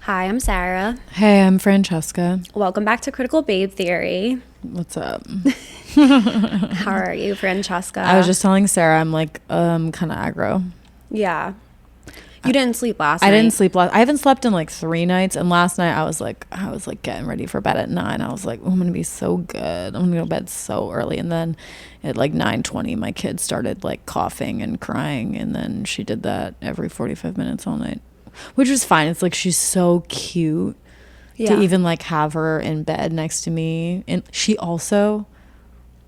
Hi, I'm Sarah. Hey, I'm Francesca. Welcome back to Critical Babe Theory. What's up? How are you, Francesca? I was just telling Sarah I'm like kind of aggro. Yeah. You didn't sleep last night. I didn't sleep I haven't slept in like 3 nights, and last night I was like getting ready for bed at 9. I was like, oh, I'm gonna be so good. I'm gonna go to bed so early. And then at like 9:20 my kid started like coughing and crying, and then she did that every 45 minutes all night, which was fine. It's like she's so cute to even like have her in bed next to me. And she also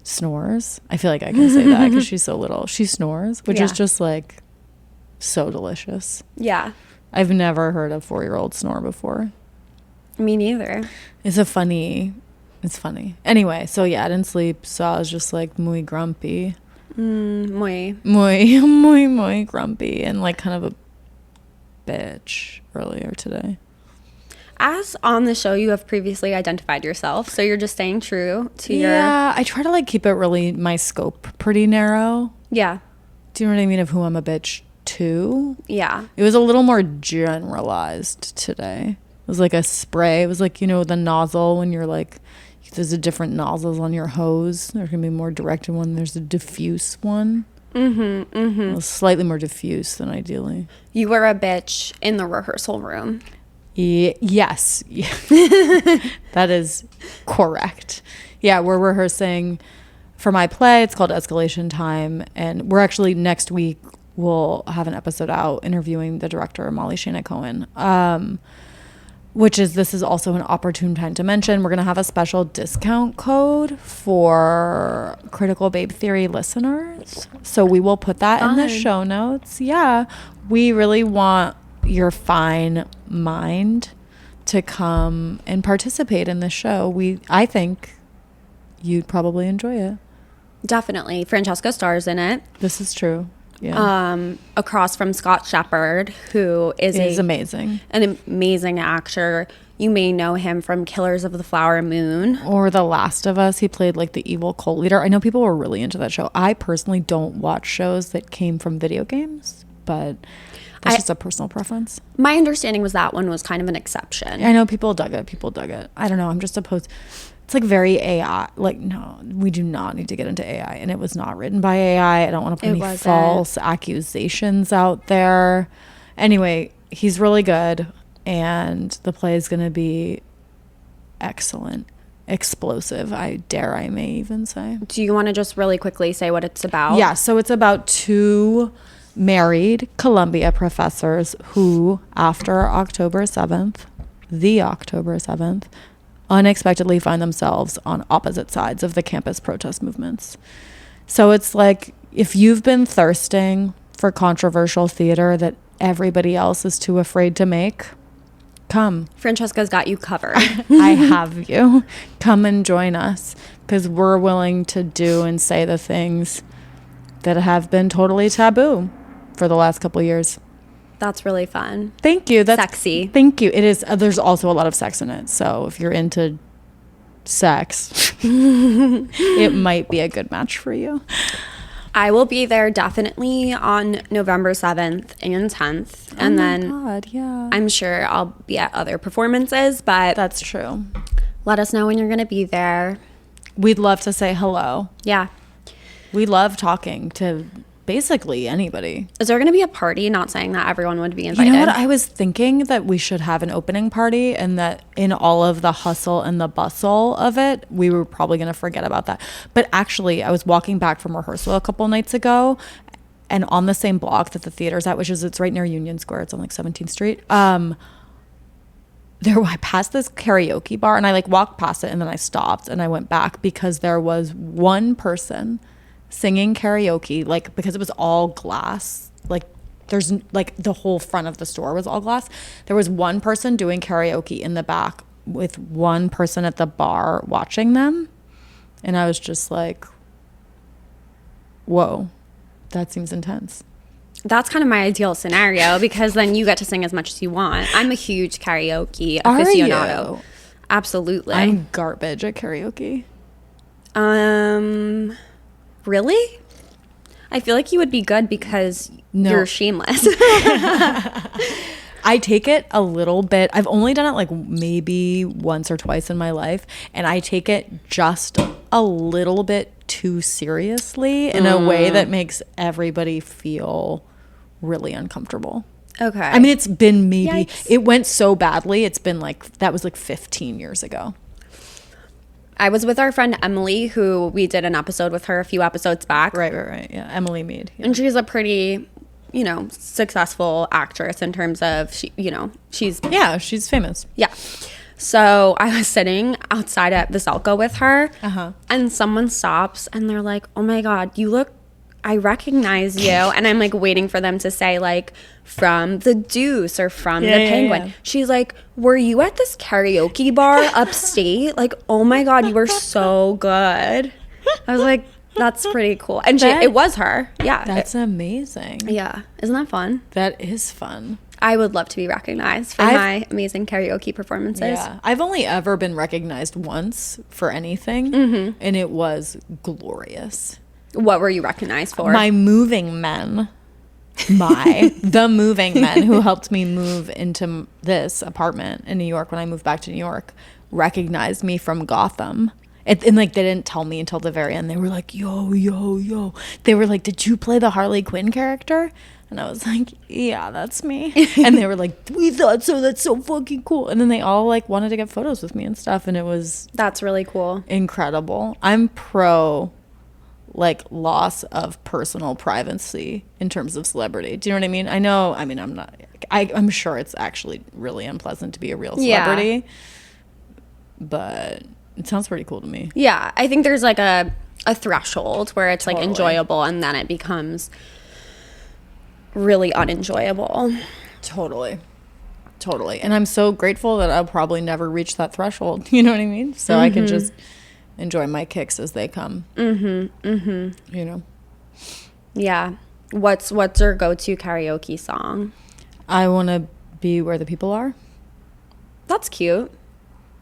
snores. I feel like I can say that because she's so little. She snores, which is just like so delicious. Yeah. I've never heard a 4-year-old snore before. Me neither. It's funny. Anyway, so yeah, I didn't sleep, so I was just like muy grumpy. Muy Grumpy, and like kind of a bitch earlier today. As on the show, you have previously identified yourself, so you're just staying true to your... Yeah, I try to like keep it really, my scope pretty narrow. Yeah. Do you know what I mean, of who I'm a bitch to? Yeah. It was a little more generalized today. It was like a spray. It was like, you know, the nozzle when you're like, there's a different nozzles on your hose. There can be more directed one. There's a diffuse one. It was slightly more diffuse than ideally. You were a bitch in the rehearsal room. Yes. That is correct. Yeah, we're rehearsing for my play. It's called Escalation Time. And we're actually, next week, we'll have an episode out interviewing the director, Molly Shana Cohen. This is also an opportune time to mention. We're going to have a special discount code for Critical Babe Theory listeners. So we will put that in the show notes. Yeah. We really want your fine mind to come and participate in the show. I think you'd probably enjoy it. Definitely. Francesca stars in it. This is true. Yeah. Across from Scott Shepherd, who is amazing. An amazing actor. You may know him from Killers of the Flower Moon. Or The Last of Us. He played like the evil cult leader. I know people were really into that show. I personally don't watch shows that came from video games, but that's just a personal preference. My understanding was that one was kind of an exception. I know people dug it. I don't know. I'm just opposed. It's like very AI. Like, no, we do not need to get into AI. And it was not written by AI. I don't want to put any false accusations out there. Anyway, he's really good. And the play is going to be excellent. Explosive, I may even say. Do you want to just really quickly say what it's about? Yeah, so it's about 2 married Columbia professors who, after October 7th, unexpectedly find themselves on opposite sides of the campus protest movements. So it's like, if you've been thirsting for controversial theater that everybody else is too afraid to make, come. Francesca's got you covered. I have you. Come and join us, because we're willing to do and say the things that have been totally taboo for the last couple of years. That's really fun. Thank you. That's sexy. Thank you. It is. There's also a lot of sex in it. So if you're into sex, it might be a good match for you. I will be there definitely on November 7th and 10th. And then I'm sure I'll be at other performances, but that's true. Let us know when you're going to be there. We'd love to say hello. Yeah. We love talking to basically anybody. Is there going to be a party? Not saying that everyone would be invited. You know what? I was thinking that we should have an opening party, and that in all of the hustle and the bustle of it, we were probably going to forget about that. But actually, I was walking back from rehearsal a couple nights ago, and on the same block that the theater's at, it's right near Union Square. It's on like 17th Street. I passed this karaoke bar, and I like walked past it, and then I stopped and I went back because there was one person singing karaoke, like, because it was all glass, like there's like the whole front of the store was all glass. There was one person doing karaoke in the back with one person at the bar watching them, and I was just like, whoa, that seems intense. That's kind of my ideal scenario, because then you get to sing as much as you want. I'm a huge karaoke aficionado. Are you? Absolutely. I'm garbage at karaoke. Really? I feel like you would be good because you're shameless. I take it a little bit. I've only done it like maybe once or twice in my life, and I take it just a little bit too seriously in a way that makes everybody feel really uncomfortable. Okay. I mean, it's been maybe, Yikes. it went so badly. It's been like, that was like 15 years ago. I was with our friend Emily, who we did an episode with her a few episodes back. Right. Yeah. Emily Mead. Yeah. And she's a pretty, successful actress in terms of, she's famous. Yeah. So I was sitting outside at Veselka with her, and someone stops, and they're like, "Oh my God, I recognize you." And I'm like waiting for them to say like from the Deuce or from the Penguin. Yeah. She's like, "Were you at this karaoke bar upstate? Like, oh my God, you were so good." I was like, that's pretty cool. And it was her. Yeah. That's amazing. Yeah. Isn't that fun? That is fun. I would love to be recognized for my amazing karaoke performances. Yeah. I've only ever been recognized once for anything, and it was glorious. What were you recognized for? My moving men. The moving men who helped me move into this apartment in New York when I moved back to New York recognized me from Gotham. And like, they didn't tell me until the very end. They were like, yo. They were like, did you play the Harley Quinn character? And I was like, yeah, that's me. And they were like, we thought so. That's so fucking cool. And then they all like wanted to get photos with me and stuff. And that's really cool. Incredible. I'm pro like loss of personal privacy in terms of celebrity. Do you know what I mean? I'm not, I'm sure it's actually really unpleasant to be a real celebrity, but it sounds pretty cool to me. Yeah. I think there's like a threshold where it's like enjoyable, and then it becomes really unenjoyable. Totally. And I'm so grateful that I'll probably never reach that threshold. You know what I mean? So I can just enjoy my kicks as they come. Yeah. What's your go-to karaoke song? I want to be where the people are. That's cute.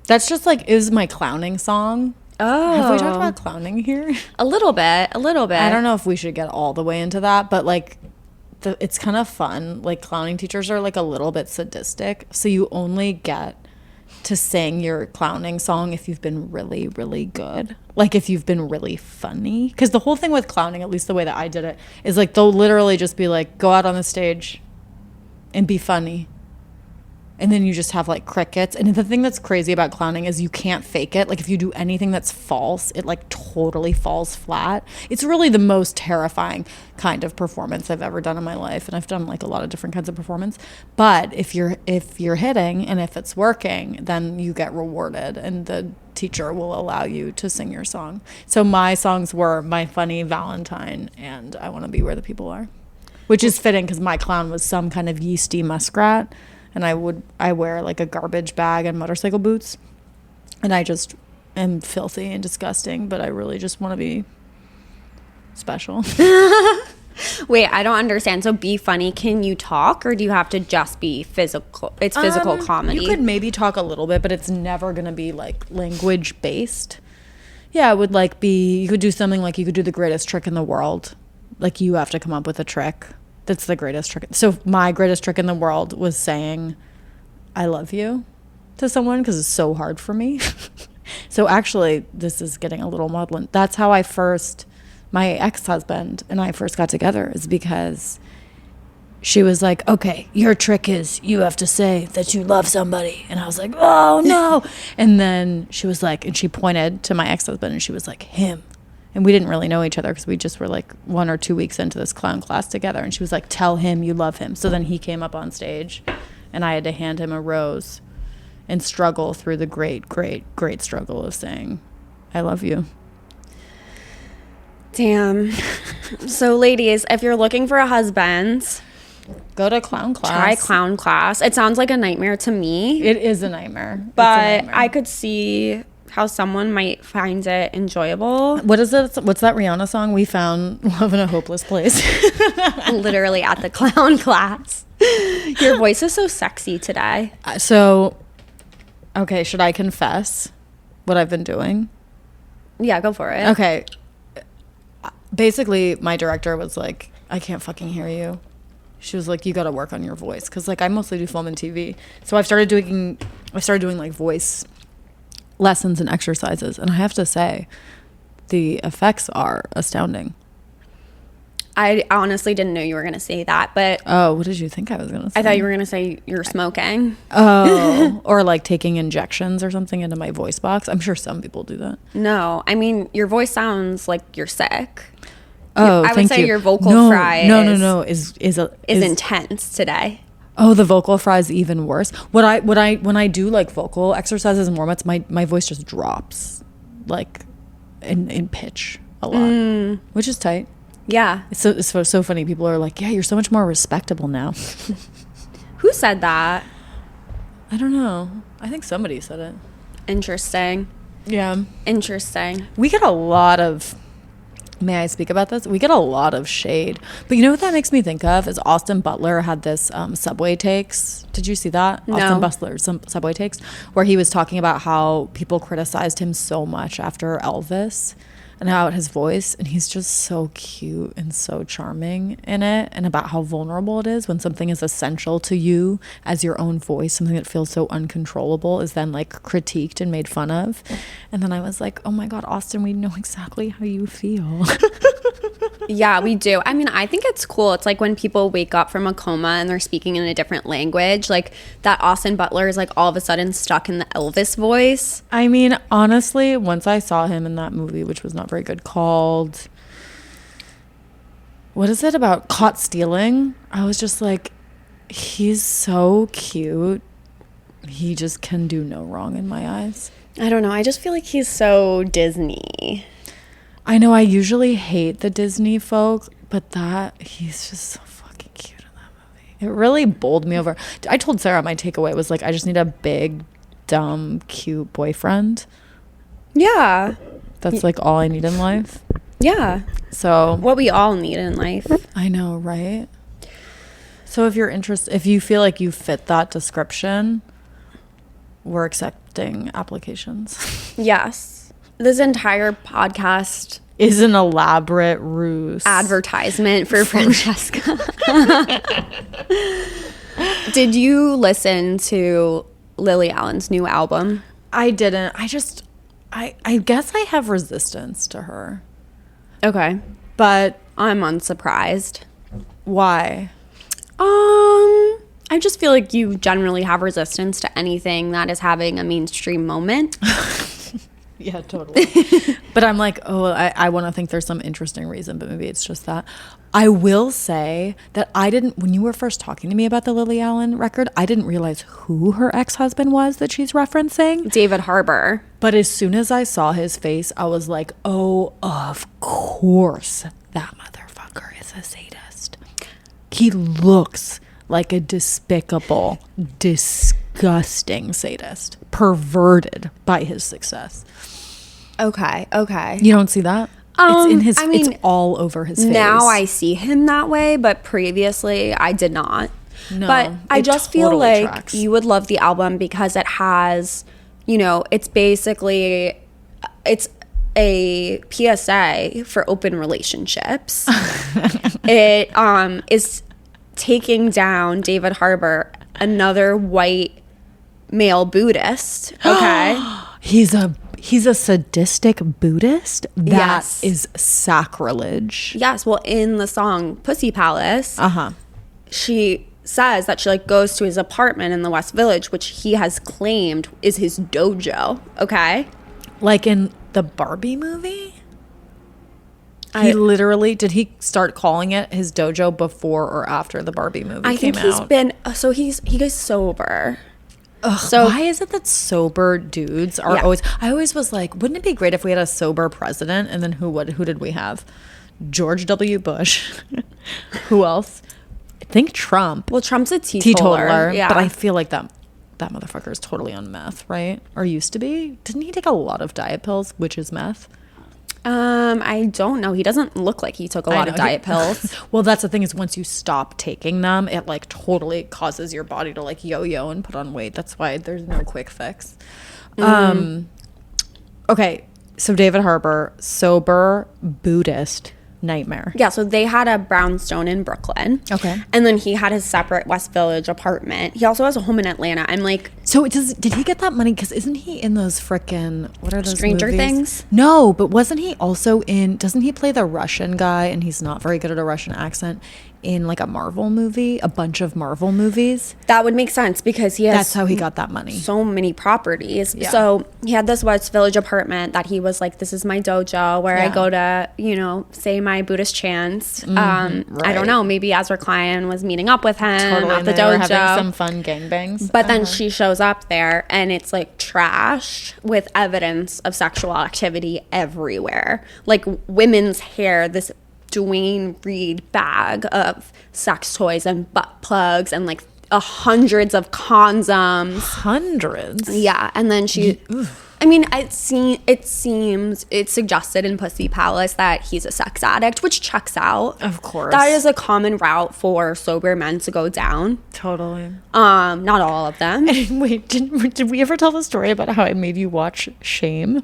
That's just like, is my clowning song. Oh. Have we talked about clowning here? A little bit. I don't know if we should get all the way into that, but like it's kind of fun. Like, clowning teachers are like a little bit sadistic, so you only get to sing your clowning song if you've been really, really good. Like, if you've been really funny. Because the whole thing with clowning, at least the way that I did it, is like they'll literally just be like, go out on the stage and be funny. And then you just have like crickets. And the thing that's crazy about clowning is you can't fake it. Like, if you do anything that's false, it like totally falls flat. It's really the most terrifying kind of performance I've ever done in my life. And I've done like a lot of different kinds of performance. But if you're hitting and if it's working, then you get rewarded, and the teacher will allow you to sing your song. So my songs were My Funny Valentine and I Want to Be Where the People Are, which is fitting because my clown was some kind of yeasty muskrat. And I wear like a garbage bag and motorcycle boots. And I just am filthy and disgusting, but I really just want to be special. Wait, I don't understand. So be funny. Can you talk, or do you have to just be physical? It's physical comedy. You could maybe talk a little bit, but it's never going to be like language based. Yeah, it would like you could do something like you could do the greatest trick in the world. Like, you have to come up with a trick. That's the greatest trick. So my greatest trick in the world was saying I love you to someone, because it's so hard for me. So actually, this is getting a little maudlin. That's how my ex-husband and I first got together, is because she was like, okay, your trick is you have to say that you love somebody. And I was like, oh no. And then she was like, and she pointed to my ex-husband and she was like, him. And we didn't really know each other because we just were like 1 or 2 weeks into this clown class together. And she was like, tell him you love him. So then he came up on stage and I had to hand him a rose and struggle through the great, great, great struggle of saying, I love you. Damn. So ladies, if you're looking for a husband, go to clown class. Try clown class. It sounds like a nightmare to me. It is a nightmare. But I could see how someone might find it enjoyable. What's that Rihanna song? We found love in a hopeless place. Literally at the clown class. Your voice is so sexy today. Okay, should I confess what I've been doing? Yeah, go for it. Okay. Basically, my director was like, I can't fucking hear you. She was like, you got to work on your voice. Because, like, I mostly do film and TV. So I started doing, like, voice lessons and exercises. And I have to say, the effects are astounding. I honestly didn't know you were going to say that, but... Oh, what did you think I was going to say? I thought you were going to say you're smoking. Oh, or like taking injections or something into my voice box. I'm sure some people do that. No, I mean, your voice sounds like you're sick. Oh, I would say your vocal fry is intense today. Oh, the vocal fry is even worse. When I do like vocal exercises and warm-ups, my voice just drops like in pitch a lot, which is tight. Yeah. It's so funny. People are like, yeah, you're so much more respectable now. Who said that? I don't know. I think somebody said it. Interesting. Yeah. Interesting. We get a lot of... May I speak about this? We get a lot of shade. But you know what that makes me think of is Austin Butler had this Subway Takes. Did you see that? No. Austin Butler, some Subway Takes, where he was talking about how people criticized him so much after Elvis and how his voice, and he's just so cute and so charming in it, and about how vulnerable it is when something is essential to you as your own voice, something that feels so uncontrollable is then like critiqued and made fun of. And then I was like, oh my God, Austin, we know exactly how you feel. Yeah, we do. I mean, I think it's cool. It's like when people wake up from a coma and they're speaking in a different language, like that Austin Butler is like all of a sudden stuck in the Elvis voice. I mean, honestly, once I saw him in that movie, which was not very good, called, what is it about, Caught Stealing? I was just like, he's so cute. He just can do no wrong in my eyes. I don't know. I just feel like he's so Disney. I know I usually hate the Disney folk, but he's just so fucking cute in that movie. It really bowled me over. I told Sarah my takeaway was like, I just need a big, dumb, cute boyfriend. Yeah. That's like all I need in life. Yeah. So what we all need in life. I know, right? So if you feel like you fit that description, we're accepting applications. Yes. This entire podcast is an elaborate ruse. Advertisement for Francesca. Did you listen to Lily Allen's new album? I didn't. I guess I have resistance to her. Okay. But I'm unsurprised. Why? I just feel like you generally have resistance to anything that is having a mainstream moment. Yeah, totally. But I'm like, I want to think there's some interesting reason, but maybe it's just that. I will say that when you were first talking to me about the Lily Allen record, I didn't realize who her ex-husband was that she's referencing. David Harbour. But as soon as I saw his face, I was like, oh, of course that motherfucker is a sadist. He looks like a despicable, disgusting sadist, perverted by his success. Okay. You don't see that? It's in his. It's all over his face. Now I see him that way, but previously I did not. No, but I just feel like tracks. You would love the album because it has, it's basically, it's a PSA for open relationships. It is taking down David Harbour, another white male Buddhist. Okay. He's a sadistic Buddhist? Yes. That is sacrilege. Yes. Well, in the song Pussy Palace, she says that she goes to his apartment in the West Village, which he has claimed is his dojo. Okay. Like in the Barbie movie? Did he start calling it his dojo before or after the Barbie movie came out? I think he's been, he goes sober. Ugh, so why is it that sober dudes are always... I always was like, wouldn't it be great if we had a sober president? And then who did we have? George W. Bush. Who else? I think Trump. Well, Trump's a teetotaler. Yeah. But I feel like that motherfucker is totally on meth, right? Or used to be. Didn't he take a lot of diet pills, which is meth? I don't know. He doesn't look like he took a lot of diet pills. Well, that's the thing is once you stop taking them, it totally causes your body to yo-yo and put on weight. That's why there's no quick fix. Okay, so David Harbour, sober Buddhist, nightmare. Yeah, so they had a brownstone in Brooklyn. Okay. And then he had his separate West Village apartment. He also has a home in Atlanta. I'm like... So did he get that money? Because isn't he in those frickin'... What are those Stranger movies? Things? No, but wasn't he also in... Doesn't he play the Russian guy, and he's not very good at a Russian accent, in like a Marvel movie? A bunch of Marvel movies? That would make sense because he has... That's how he got that money. So many properties. Yeah. So he had this West Village apartment that he was like, this is my dojo where I go to, you know, say my Buddhist chants. Right. I don't know. Maybe Ezra Klein was meeting up with him at the They were dojo. having some fun gangbangs. But then she shows up there and it's like trashed with evidence of sexual activity everywhere. Like women's hair, this Dwayne Reed bag of sex toys and butt plugs and like hundreds of condoms. Hundreds? Yeah. And then she... I mean, it seems it's suggested in Pussy Palace that he's a sex addict, which checks out. Of course. That is a common route for sober men to go down. Totally. Not all of them. Wait, did we ever tell the story about how I made you watch Shame?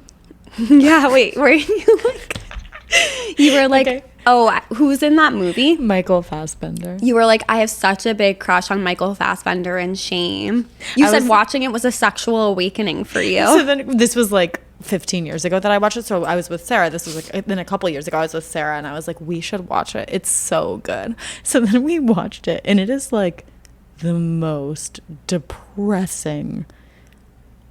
Yeah, wait, were you like... You were like, okay. Oh, who's in that movie? Michael Fassbender. You were like, I have such a big crush on Michael Fassbender in Shame. You said watching it was a sexual awakening for you. So then this was like 15 years ago that I watched it. So I was with Sarah. This was like, then a couple years ago I was with Sarah and I was like, we should watch it. It's so good. So then we watched it and it is like the most depressing.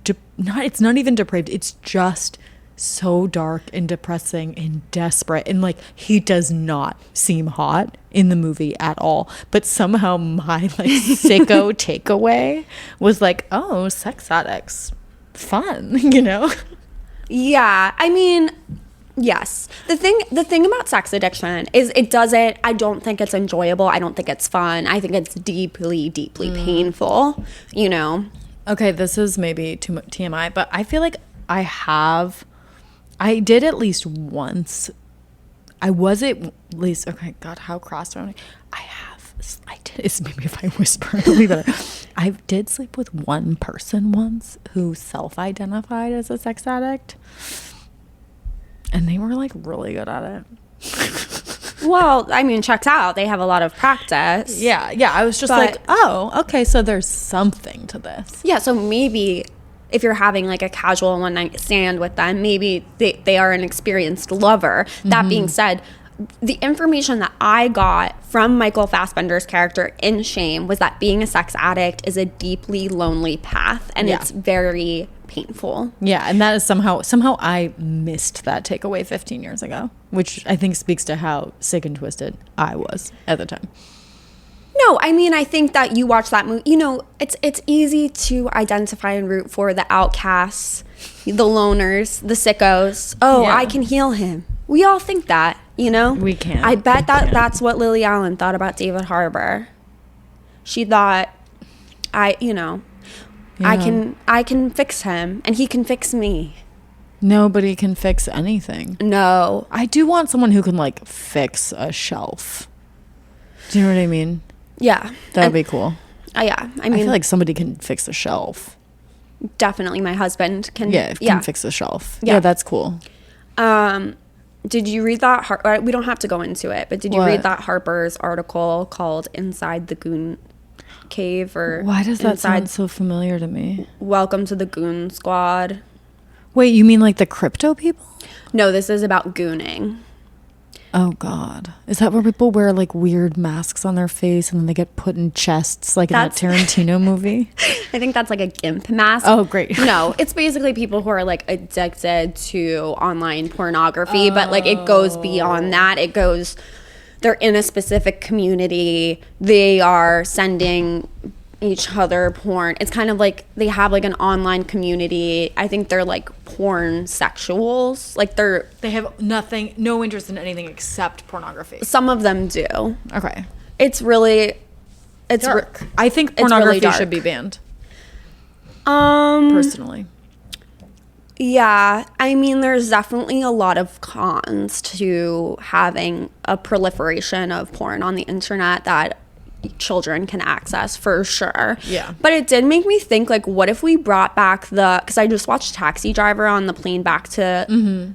It's not even depraved. It's just so dark and depressing and desperate, and like he does not seem hot in the movie at all, but somehow my like sicko takeaway was like, oh, sex addicts, fun, you know? Yeah, I mean, yes. The thing about sex addiction is I don't think it's enjoyable. I don't think it's fun. I think it's deeply painful, you know? Okay, this is maybe too much TMI, but I feel like I did at least once. I was at least, okay, God, how cross am I? I did, it's maybe if I whisper, it'll be better. I did sleep with one person once who self-identified as a sex addict. And they were like really good at it. Well, I mean, checks out. They have a lot of practice. Yeah. I was just like, oh, okay, so there's something to this. Yeah, so maybe... if you're having like a casual one night stand with them, maybe they are an experienced lover. That being said, the information that I got from Michael Fassbender's character in Shame was that being a sex addict is a deeply lonely path, and it's very painful. Yeah, and that is somehow I missed that takeaway 15 years ago, which I think speaks to how sick and twisted I was at the time. No, I mean, I think that you watch that movie, you know, it's easy to identify and root for the outcasts, the loners, the sickos. Oh, yeah. I can heal him. We all think that, you know? We can. I bet that's what Lily Allen thought about David Harbour. She thought, I can fix him and he can fix me. Nobody can fix anything. No. I do want someone who can, like, fix a shelf. Do you know what I mean? Yeah. That would be cool. Yeah. I mean, I feel like somebody can fix a shelf. Definitely my husband can. Yeah, can fix a shelf. Yeah, that's cool. Did you read that? We don't have to go into it, but did you read that Harper's article called Inside the Goon Cave? Or why does that sound so familiar to me? Welcome to the Goon Squad. Wait, you mean like the crypto people? No, this is about gooning. Oh, God. Is that where people wear, like, weird masks on their face and then they get put in chests, like in that Tarantino movie? I think that's, like, a GIMP mask. Oh, great. No, it's basically people who are, like, addicted to online pornography, but, like, it goes beyond that. It goes, they're in a specific community. They are sending each other porn. It's kind of like they have like an online community. I think they're like porn sexuals. Like they have no interest in anything except pornography. Some of them do. Okay. It's dark. I think pornography really should be banned. Personally. Yeah, I mean, there's definitely a lot of cons to having a proliferation of porn on the internet that children can access, for sure. Yeah. But it did make me think, like, what if we brought back because I just watched Taxi Driver on the plane back to New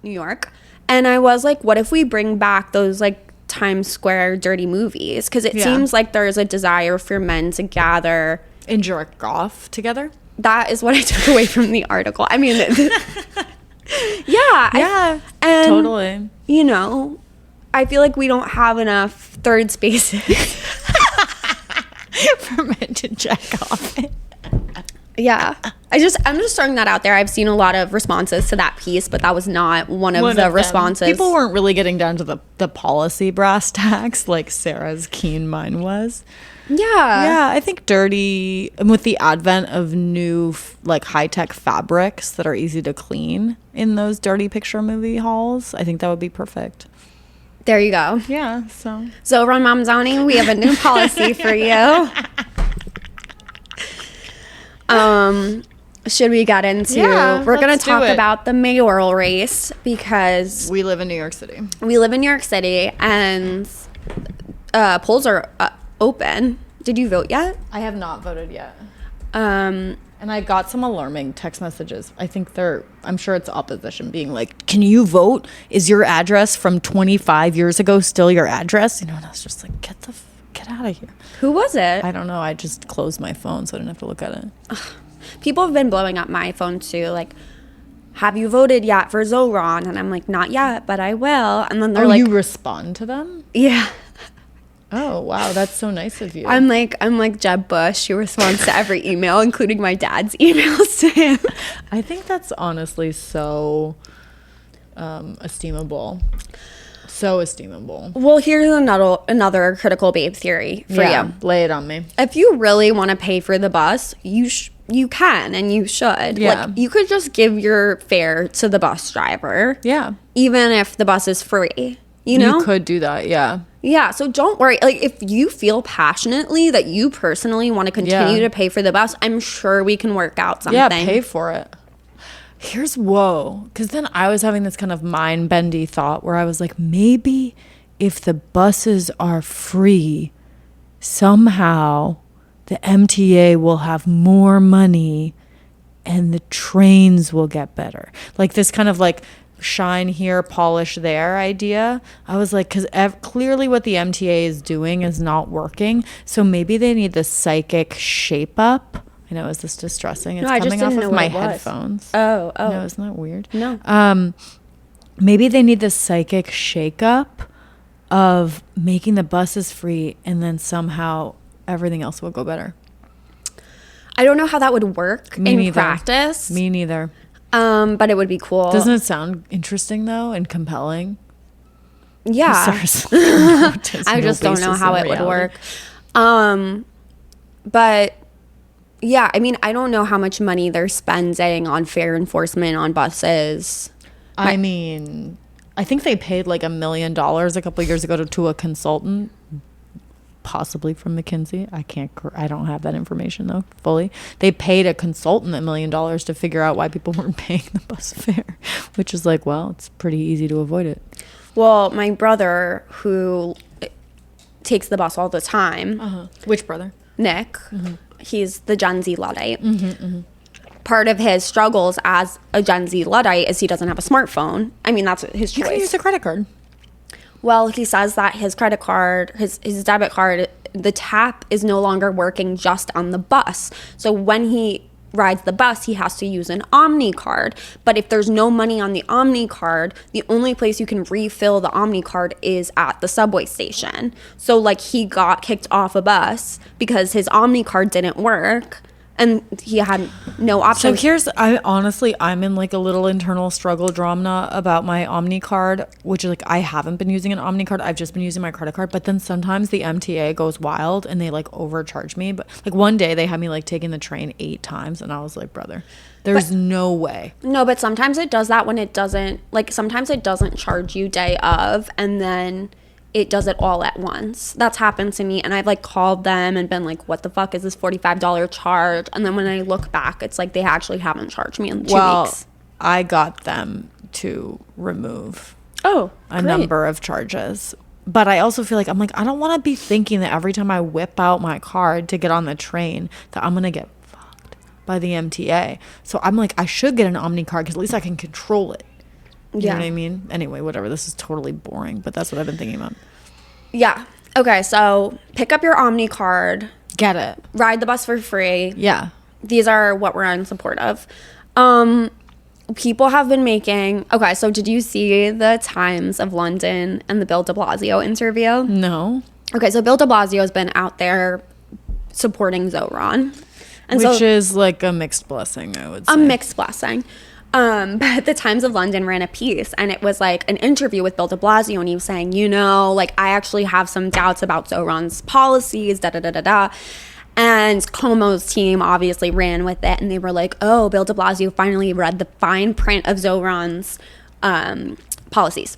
York, And I was like, what if we bring back those like Times Square dirty movies? Because it seems like there's a desire for men to gather and jerk off together. That is what I took away from the article. I mean, yeah, totally. You know, I feel like we don't have enough third spaces for men to jack off. Yeah. I'm just throwing that out there. I've seen a lot of responses to that piece, but that was not one of the responses. People weren't really getting down to the policy brass tacks like Sarah's keen mind was. Yeah, I think dirty, with the advent of new like high-tech fabrics that are easy to clean in those dirty picture movie halls, I think that would be perfect. There you go. Yeah, so Zohran Mamzani, we have a new policy for you. Should we get into we're going to talk about the mayoral race because we live in New York City. And polls are open. Did you vote yet? I have not voted yet. And I got some alarming text messages. I'm sure it's opposition being like, can you vote? Is your address from 25 years ago still your address? You know, and I was just like, get out of here. Who was it? I don't know. I just closed my phone so I didn't have to look at it. People have been blowing up my phone too. Like, have you voted yet for Zohran? And I'm like, not yet, but I will. And then they're like, you respond to them? Yeah. Oh, wow. That's so nice of you. I'm like Jeb Bush, who responds to every email, including my dad's emails to him. I think that's honestly so esteemable. So esteemable. Well, here's another critical babe theory for you. Lay it on me. If you really want to pay for the bus, you can and you should. Yeah. Like, you could just give your fare to the bus driver. Yeah. Even if the bus is free. You know? You could do that, yeah. Yeah, so don't worry. Like, if you feel passionately that you personally want to continue to pay for the bus, I'm sure we can work out something. Yeah, pay for it. Because then I was having this kind of mind-bendy thought where I was like, maybe if the buses are free, somehow the MTA will have more money and the trains will get better. Like this kind of like shine here, polish there idea. I was like, because clearly what the MTA is doing is not working. So maybe they need the psychic shape up. I know, is this distressing? It's coming off of my headphones. Oh. No, isn't that weird? No. Maybe they need the psychic shakeup of making the buses free and then somehow everything else will go better. I don't know how that would work in practice. Me neither. But it would be cool. Doesn't it sound interesting though and compelling? Yeah. I just don't know how it would work. But yeah, I mean, I don't know how much money they're spending on fare enforcement on buses. I mean, I think they paid like $1 million a couple of years ago to a consultant, possibly from McKinsey. I don't have that information though fully. They paid a consultant $1 million to figure out why people weren't paying the bus fare, which is like, well, it's pretty easy to avoid it. Well, my brother, who takes the bus all the time. Which brother? Nick. Mm-hmm. He's the Gen Z Luddite. Part of his struggles as a Gen Z Luddite is he doesn't have a smartphone. I mean, that's his choice. You can use a credit card. Well, he says that his credit card, his debit card, the tap is no longer working just on the bus. So when he rides the bus, he has to use an Omni card. But if there's no money on the Omni card, the only place you can refill the Omni card is at the subway station. So like he got kicked off a bus because his Omni card didn't work and he had no option. So I'm in like a little internal struggle drama about my Omni card, which is like, I haven't been using an Omni card. I've just been using my credit card. But then sometimes the MTA goes wild and they like overcharge me. But like one day they had me like taking the train 8 times and I was like, brother, there's no way. No, but sometimes it does that when it doesn't, like sometimes it doesn't charge you day of and then it does it all at once. That's happened to me and I've like called them and been like, what the fuck is this $45 charge? And then when I look back, it's like they actually haven't charged me in 2 weeks. I got them to remove a number of charges. But I also feel like, I'm like, I don't want to be thinking that every time I whip out my card to get on the train that I'm going to get fucked by the MTA. So I'm like, I should get an Omni card because at least I can control it. You know what I mean? Anyway, whatever. This is totally boring, but that's what I've been thinking about. Yeah. Okay, so pick up your Omni card. Get it. Ride the bus for free. Yeah. These are what we're in support of. People have been making... Okay, so did you see the Times of London and the Bill de Blasio interview? No. Okay, so Bill de Blasio has been out there supporting Zohran. And Which is like a mixed blessing, I would say. A mixed blessing. But the Times of London ran a piece, and it was like an interview with Bill de Blasio, and he was saying, you know, like, I actually have some doubts about Zohran's policies, da-da-da-da-da. And Cuomo's team obviously ran with it, and they were like, oh, Bill de Blasio finally read the fine print of Zohran's policies.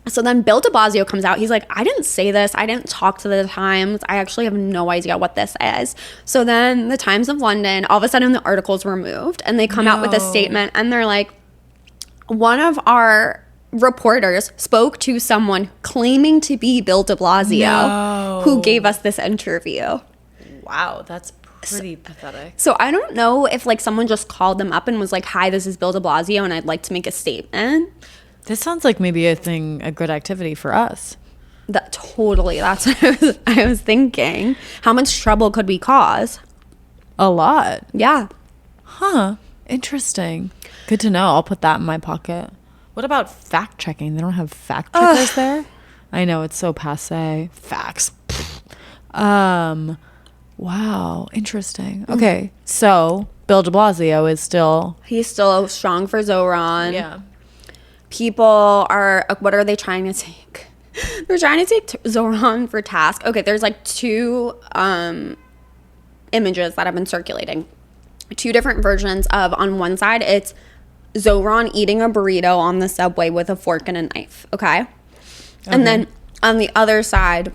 So then Bill de Blasio comes out. He's like, I didn't say this. I didn't talk to the Times. I actually have no idea what this is. So then the Times of London, all of a sudden the article's removed, and they come out with a statement, and they're like, one of our reporters spoke to someone claiming to be Bill de Blasio who gave us this interview. Wow, that's pretty pathetic. So I don't know if like someone just called them up and was like, hi, this is Bill de Blasio, and I'd like to make a statement. This sounds like maybe a good activity for us. Totally. That's what I was thinking. How much trouble could we cause? A lot. Yeah. Huh. Interesting. Good to know. I'll put that in my pocket. What about fact checking? They don't have fact checkers there? I know, it's so passe. Facts. Wow. Interesting. Okay. So Bill de Blasio is still... He's still strong for Zohran. Yeah. People are... What are they trying to take? They're trying to take Zohran for task. Okay, there's like two images that have been circulating. Two different versions of... On one side, it's Zohran eating a burrito on the subway with a fork and a knife. Okay? And then on the other side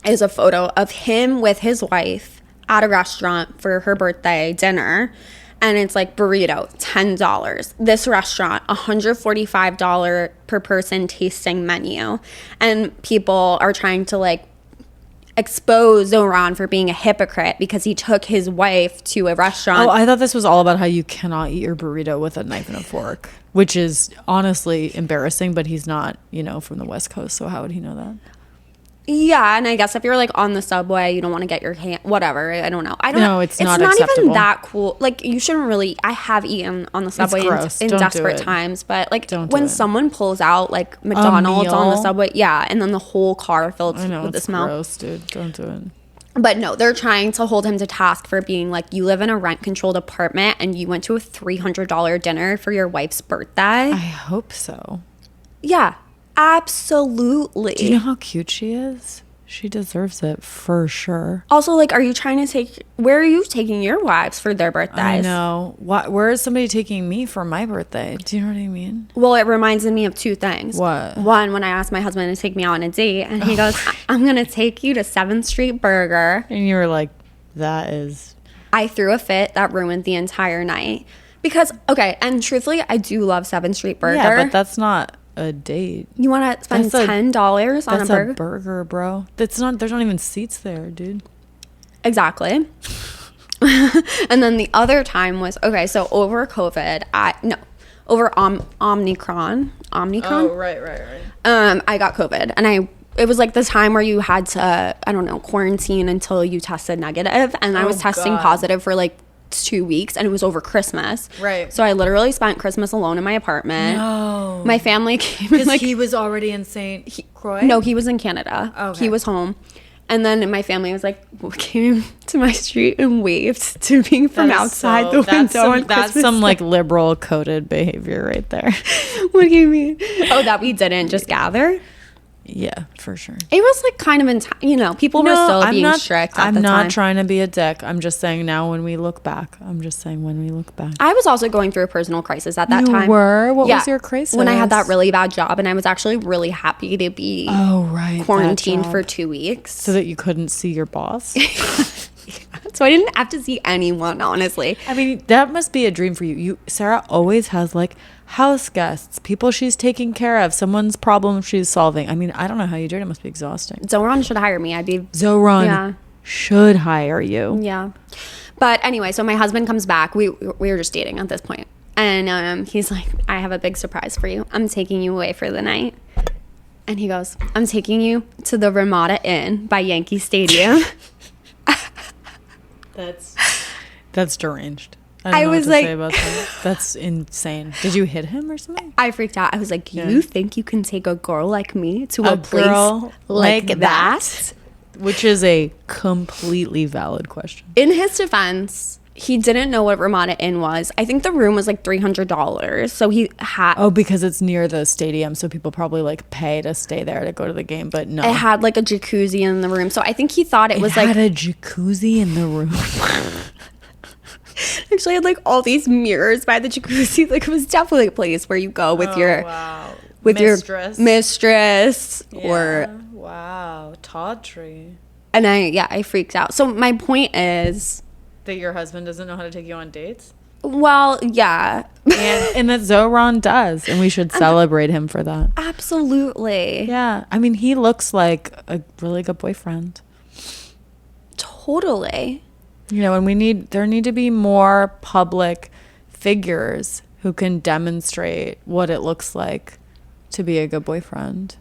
is a photo of him with his wife at a restaurant for her birthday dinner, and it's like burrito, $10. This restaurant, $145 per person tasting menu, and people are trying to like expose Zohran for being a hypocrite because he took his wife to a restaurant. Oh, I thought this was all about how you cannot eat your burrito with a knife and a fork, which is honestly embarrassing, but he's not, from the West Coast, so how would he know that? Yeah, and I guess if you're like on the subway, you don't want to get your hand, whatever. I don't know. No, it's not even acceptable. that cool. Like, you shouldn't really. I have eaten on the subway in desperate times, but like when someone pulls out like McDonald's on the subway, yeah, and then the whole car filled with the smell. Gross, dude. Don't do it. But no, they're trying to hold him to task for being like, you live in a rent-controlled apartment and you went to a $300 dinner for your wife's birthday. I hope so. Yeah. Absolutely. Do you know how cute she is? She deserves it for sure. Also, like, where are you taking your wives for their birthdays? I know. Where is somebody taking me for my birthday? Do you know what I mean? Well, it reminds me of two things. What? One, when I asked my husband to take me out on a date, and he goes, I'm going to take you to 7th Street Burger. And you were like, that is... I threw a fit that ruined the entire night. Because, okay, and truthfully, I do love 7th Street Burger. Yeah, but that's not... a date. You want to spend $10 on a burger? That's a burger, bro. There's not even seats there, dude. Exactly. And then the other time was, okay, so over COVID, over Omicron. Oh, right. I got COVID, and it was like the time where you had to, I don't know, quarantine until you tested negative, and I was testing positive for like 2 weeks, and it was over Christmas. Right. So I literally spent Christmas alone in my apartment. No. My family came. Because he was already in St. Croix? No, he was in Canada. Okay. He was home. And then my family was like, came to my street and waved to me from outside the window. That's some like liberal coded behavior right there. What do you mean? Oh, that we didn't just gather? Yeah, for sure. It was like kind of, people were still being strict at the time. I'm not trying to be a dick. I'm just saying now when we look back. I was also going through a personal crisis at that time. You were? What was your crisis? When I had that really bad job, and I was actually really happy to be quarantined for 2 weeks. So that you couldn't see your boss? So I didn't have to see anyone, honestly. I mean, that must be a dream for you. Sarah always has like house guests, people she's taking care of, someone's problem she's solving. I mean, I don't know how you do it. It must be exhausting. Zohran should hire me. Zohran should hire you. Yeah. But anyway, so my husband comes back. We were just dating at this point. And he's like, I have a big surprise for you. I'm taking you away for the night. And he goes, I'm taking you to the Ramada Inn by Yankee Stadium. That's deranged. I don't know what to say about that. That's insane. Did you hit him or something? I freaked out. I was like, you think you can take a girl like me to a place like that? Which is a completely valid question. In his defense, he didn't know what Ramada Inn was. I think the room was like $300. So he had... Oh, because it's near the stadium. So people probably like pay to stay there to go to the game. But no. It had like a jacuzzi in the room. So I think he thought it was like... It had a jacuzzi in the room. Actually, had like all these mirrors by the jacuzzi. Like, it was definitely a place where you go with your mistress or tawdry. And I freaked out. So my point is that your husband doesn't know how to take you on dates. Well, yeah, and that Zohran does, and we should celebrate him for that. Absolutely. Yeah, I mean, he looks like a really good boyfriend. Totally. You know, and there need to be more public figures who can demonstrate what it looks like to be a good boyfriend.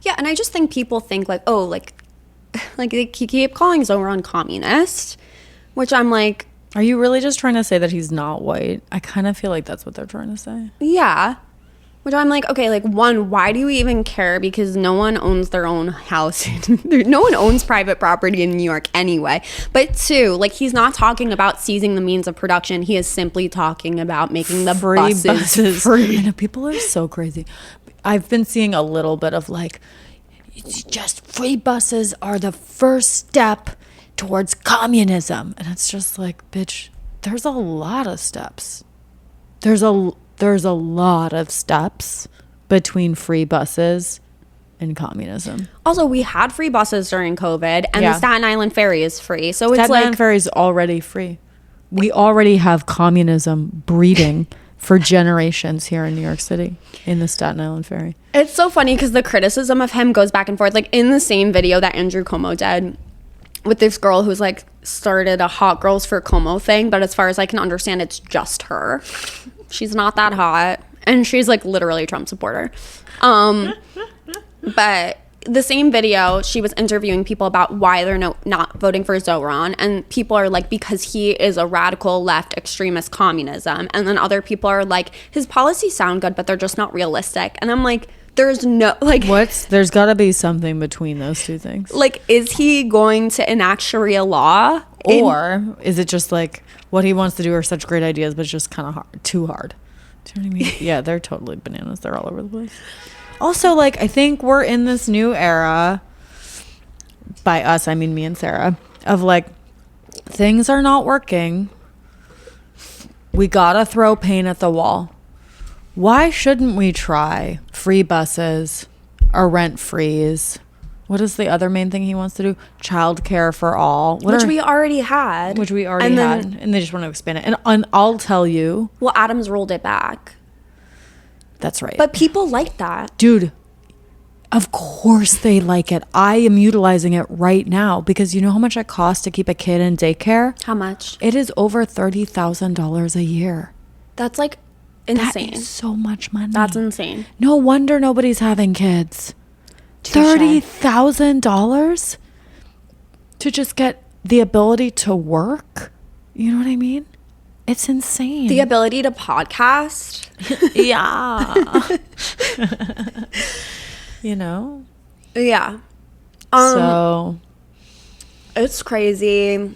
Yeah, and I just think people think like, oh, like they keep calling Zohran communist, which I'm like, are you really just trying to say that he's not white? I kind of feel like that's what they're trying to say. Yeah. Which I'm like, okay, like, one, why do we even care? Because no one owns their own house. No one owns private property in New York anyway. But two, like, he's not talking about seizing the means of production. He is simply talking about making the buses free. I know, people are so crazy. I've been seeing a little bit of like, it's just free buses are the first step towards communism. And it's just like, bitch, there's a lot of steps. There's a lot of steps between free buses and communism. Also, we had free buses during COVID, and the Staten Island Ferry is free. So it's Staten Island Ferry is already free. We already have communism breeding for generations here in New York City in the Staten Island Ferry. It's so funny because the criticism of him goes back and forth. Like in the same video that Andrew Cuomo did with this girl who's like started a Hot Girls for Cuomo thing, but as far as I can understand, it's just her. She's not that hot, and she's like literally a Trump supporter. But the same video, she was interviewing people about why they're not voting for Zohran, and people are like, because he is a radical left extremist communism, and then other people are like, his policies sound good, but they're just not realistic. And I'm like, there's no like, there's got to be something between those two things. Like, is he going to enact Sharia law, or is it just like what he wants to do are such great ideas, but it's just kind of too hard? Do you know what I mean? Yeah, they're totally bananas. They're all over the place. Also, like, I think we're in this new era, by us, I mean me and Sarah, of like, things are not working. We gotta throw paint at the wall. Why shouldn't we try free buses or rent freeze? What is the other main thing he wants to do? Childcare for all. Which we already had. And they just want to expand it. And I'll tell you. Well, Adams rolled it back. That's right. But people like that. Dude, of course they like it. I am utilizing it right now because you know how much it costs to keep a kid in daycare? How much? It is over $30,000 a year. That's like insane. That is so much money. That's insane. No wonder nobody's having kids. $30,000 to just get the ability to work? You know what I mean? It's insane. The ability to podcast? Yeah. You know? Yeah. So it's crazy.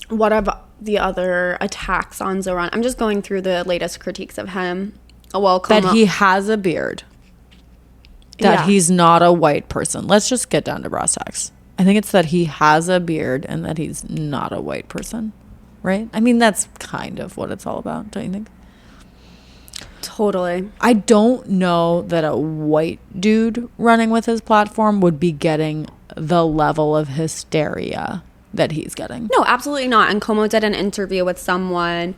What of the other attacks on Zohran? I'm just going through the latest critiques of him. That he has a beard. That he's not a white person. Let's just get down to brass tacks. I think it's that he has a beard and that he's not a white person. Right? I mean, that's kind of what it's all about, don't you think? Totally. I don't know that a white dude running with his platform would be getting the level of hysteria that he's getting. No, absolutely not. And Cuomo did an interview with something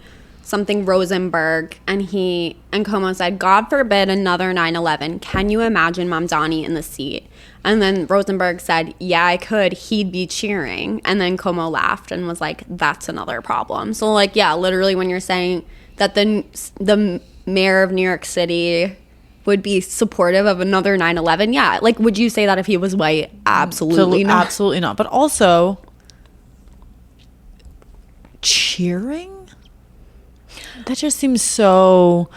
Rosenberg, and Cuomo said, God forbid another 9/11. Can you imagine Mamdani in the seat? And then Rosenberg said, yeah, I could. He'd be cheering. And then Cuomo laughed and was like, that's another problem. So like, yeah, literally when you're saying that the mayor of New York City would be supportive of another 9/11? Yeah. Like, would you say that if he was white? Absolutely not. Absolutely not. But also, cheering? That just seems so...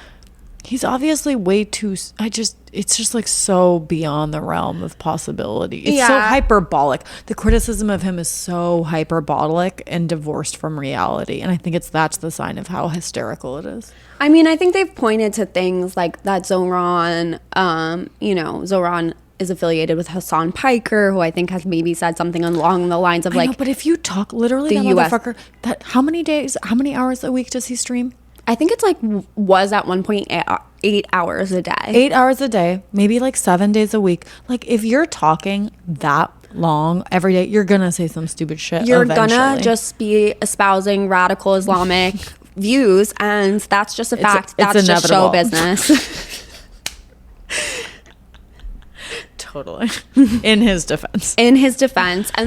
He's obviously way too... It's just like so beyond the realm of possibility. It's so hyperbolic. The criticism of him is so hyperbolic and divorced from reality. And I think that's the sign of how hysterical it is. I mean, I think they've pointed to things like that Zohran, Zohran is affiliated with Hassan Piker, who I think has maybe said something along the lines of, like... I know, but if you talk literally, that US motherfucker... how many hours a week does he stream? I think it's like was at 1.8 hours a day. 8 hours a day, maybe like 7 days a week. Like, if you're talking that long every day, you're gonna say some stupid shit. You're gonna just be espousing radical Islamic views, and that's just a fact. That's just show business. Totally. In his defense. And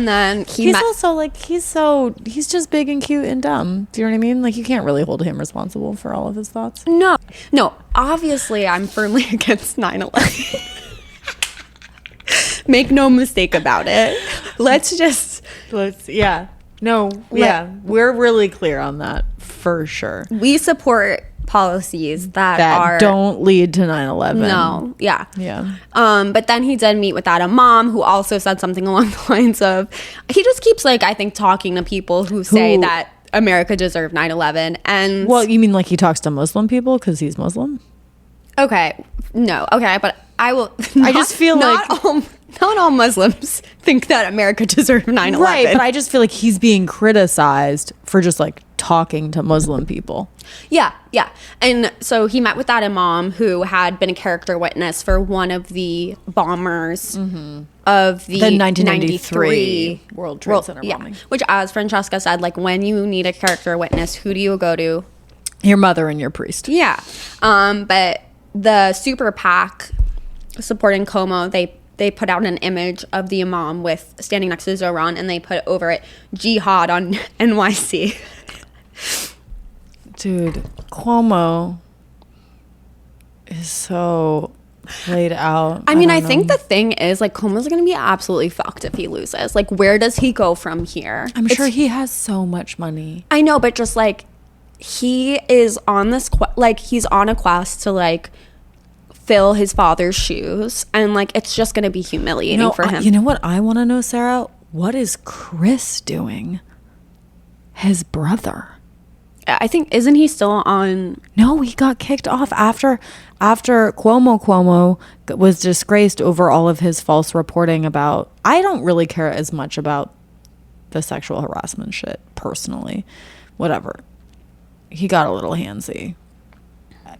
then he's also like, he's just big and cute and dumb. Do you know what I mean? Like, you can't really hold him responsible for all of his thoughts. No, obviously I'm firmly against 9/11. Make no mistake about it. We're really clear on that for sure. We support policies that don't lead to 9/11. No, yeah. Yeah. But then he did meet with that imam who also said something along the lines of, he just keeps, like, I think, talking to people who say that America deserved 9/11. And well, you mean like he talks to Muslim people because he's Muslim? Okay. No. Okay. But I will. I just feel like not all Muslims think that America deserved 9/11. Right. But I just feel like he's being criticized for just like talking to Muslim people. Yeah. And so he met with that imam who had been a character witness for one of the bombers of the 1993 World Trade Center bombing. Which, as Francesca said, like, when you need a character witness, who do you go to? Your mother and your priest. Yeah. But the super PAC supporting Cuomo, they put out an image of the imam with standing next to Zohran, and they put over it Jihad on NYC. Dude, Cuomo is so played out. I mean, I think the thing is, like, Cuomo's going to be absolutely fucked if he loses. Like, where does he go from here? I'm sure he has so much money. I know, but just, like, he is on this, he's on a quest to, like, fill his father's shoes. And, like, it's just going to be humiliating for him. You know what I want to know, Sarah? What is Chris doing? His brother. I think, isn't he still on? No, he got kicked off after Cuomo was disgraced over all of his false reporting about... I don't really care as much about the sexual harassment shit, personally. Whatever. He got a little handsy.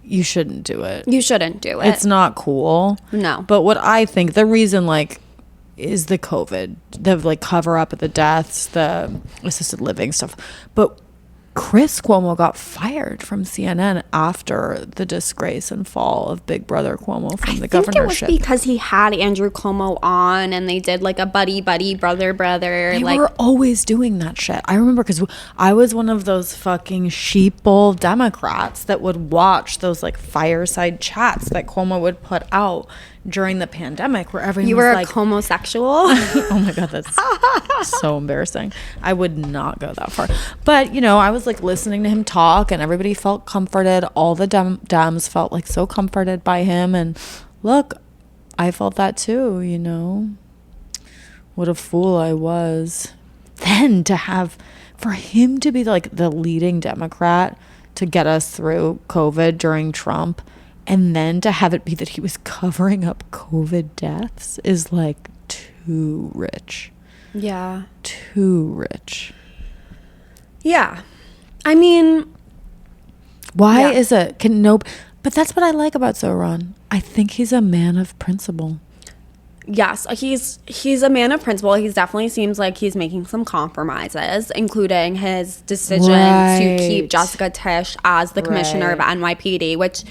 You shouldn't do it. It's not cool. No. But what I think, the reason, like, is the COVID, the, like, cover up of the deaths, the assisted living stuff. But Chris Cuomo got fired from CNN after the disgrace and fall of Big Brother Cuomo from the governorship. It was because he had Andrew Cuomo on, and they did like a buddy, brother. They were always doing that shit. I remember because I was one of those fucking sheeple Democrats that would watch those like fireside chats that Cuomo would put out during the pandemic, where everyone you was were like, a Cuomosexual. Oh my god, that's so embarrassing. I would not go that far, but you know, I was like listening to him talk, and everybody felt comforted. All the Dems felt like so comforted by him, and look, I felt that too. You know, what a fool I was. Then for him to be like the leading Democrat to get us through COVID during Trump, and then to have it be that he was covering up COVID deaths is like too rich. Yeah. Too rich. Yeah. I mean, why is it? But that's what I like about Zohran. I think he's a man of principle. Yes, he's a man of principle. He definitely seems like he's making some compromises, including his decision to keep Jessica Tisch as the commissioner of NYPD, which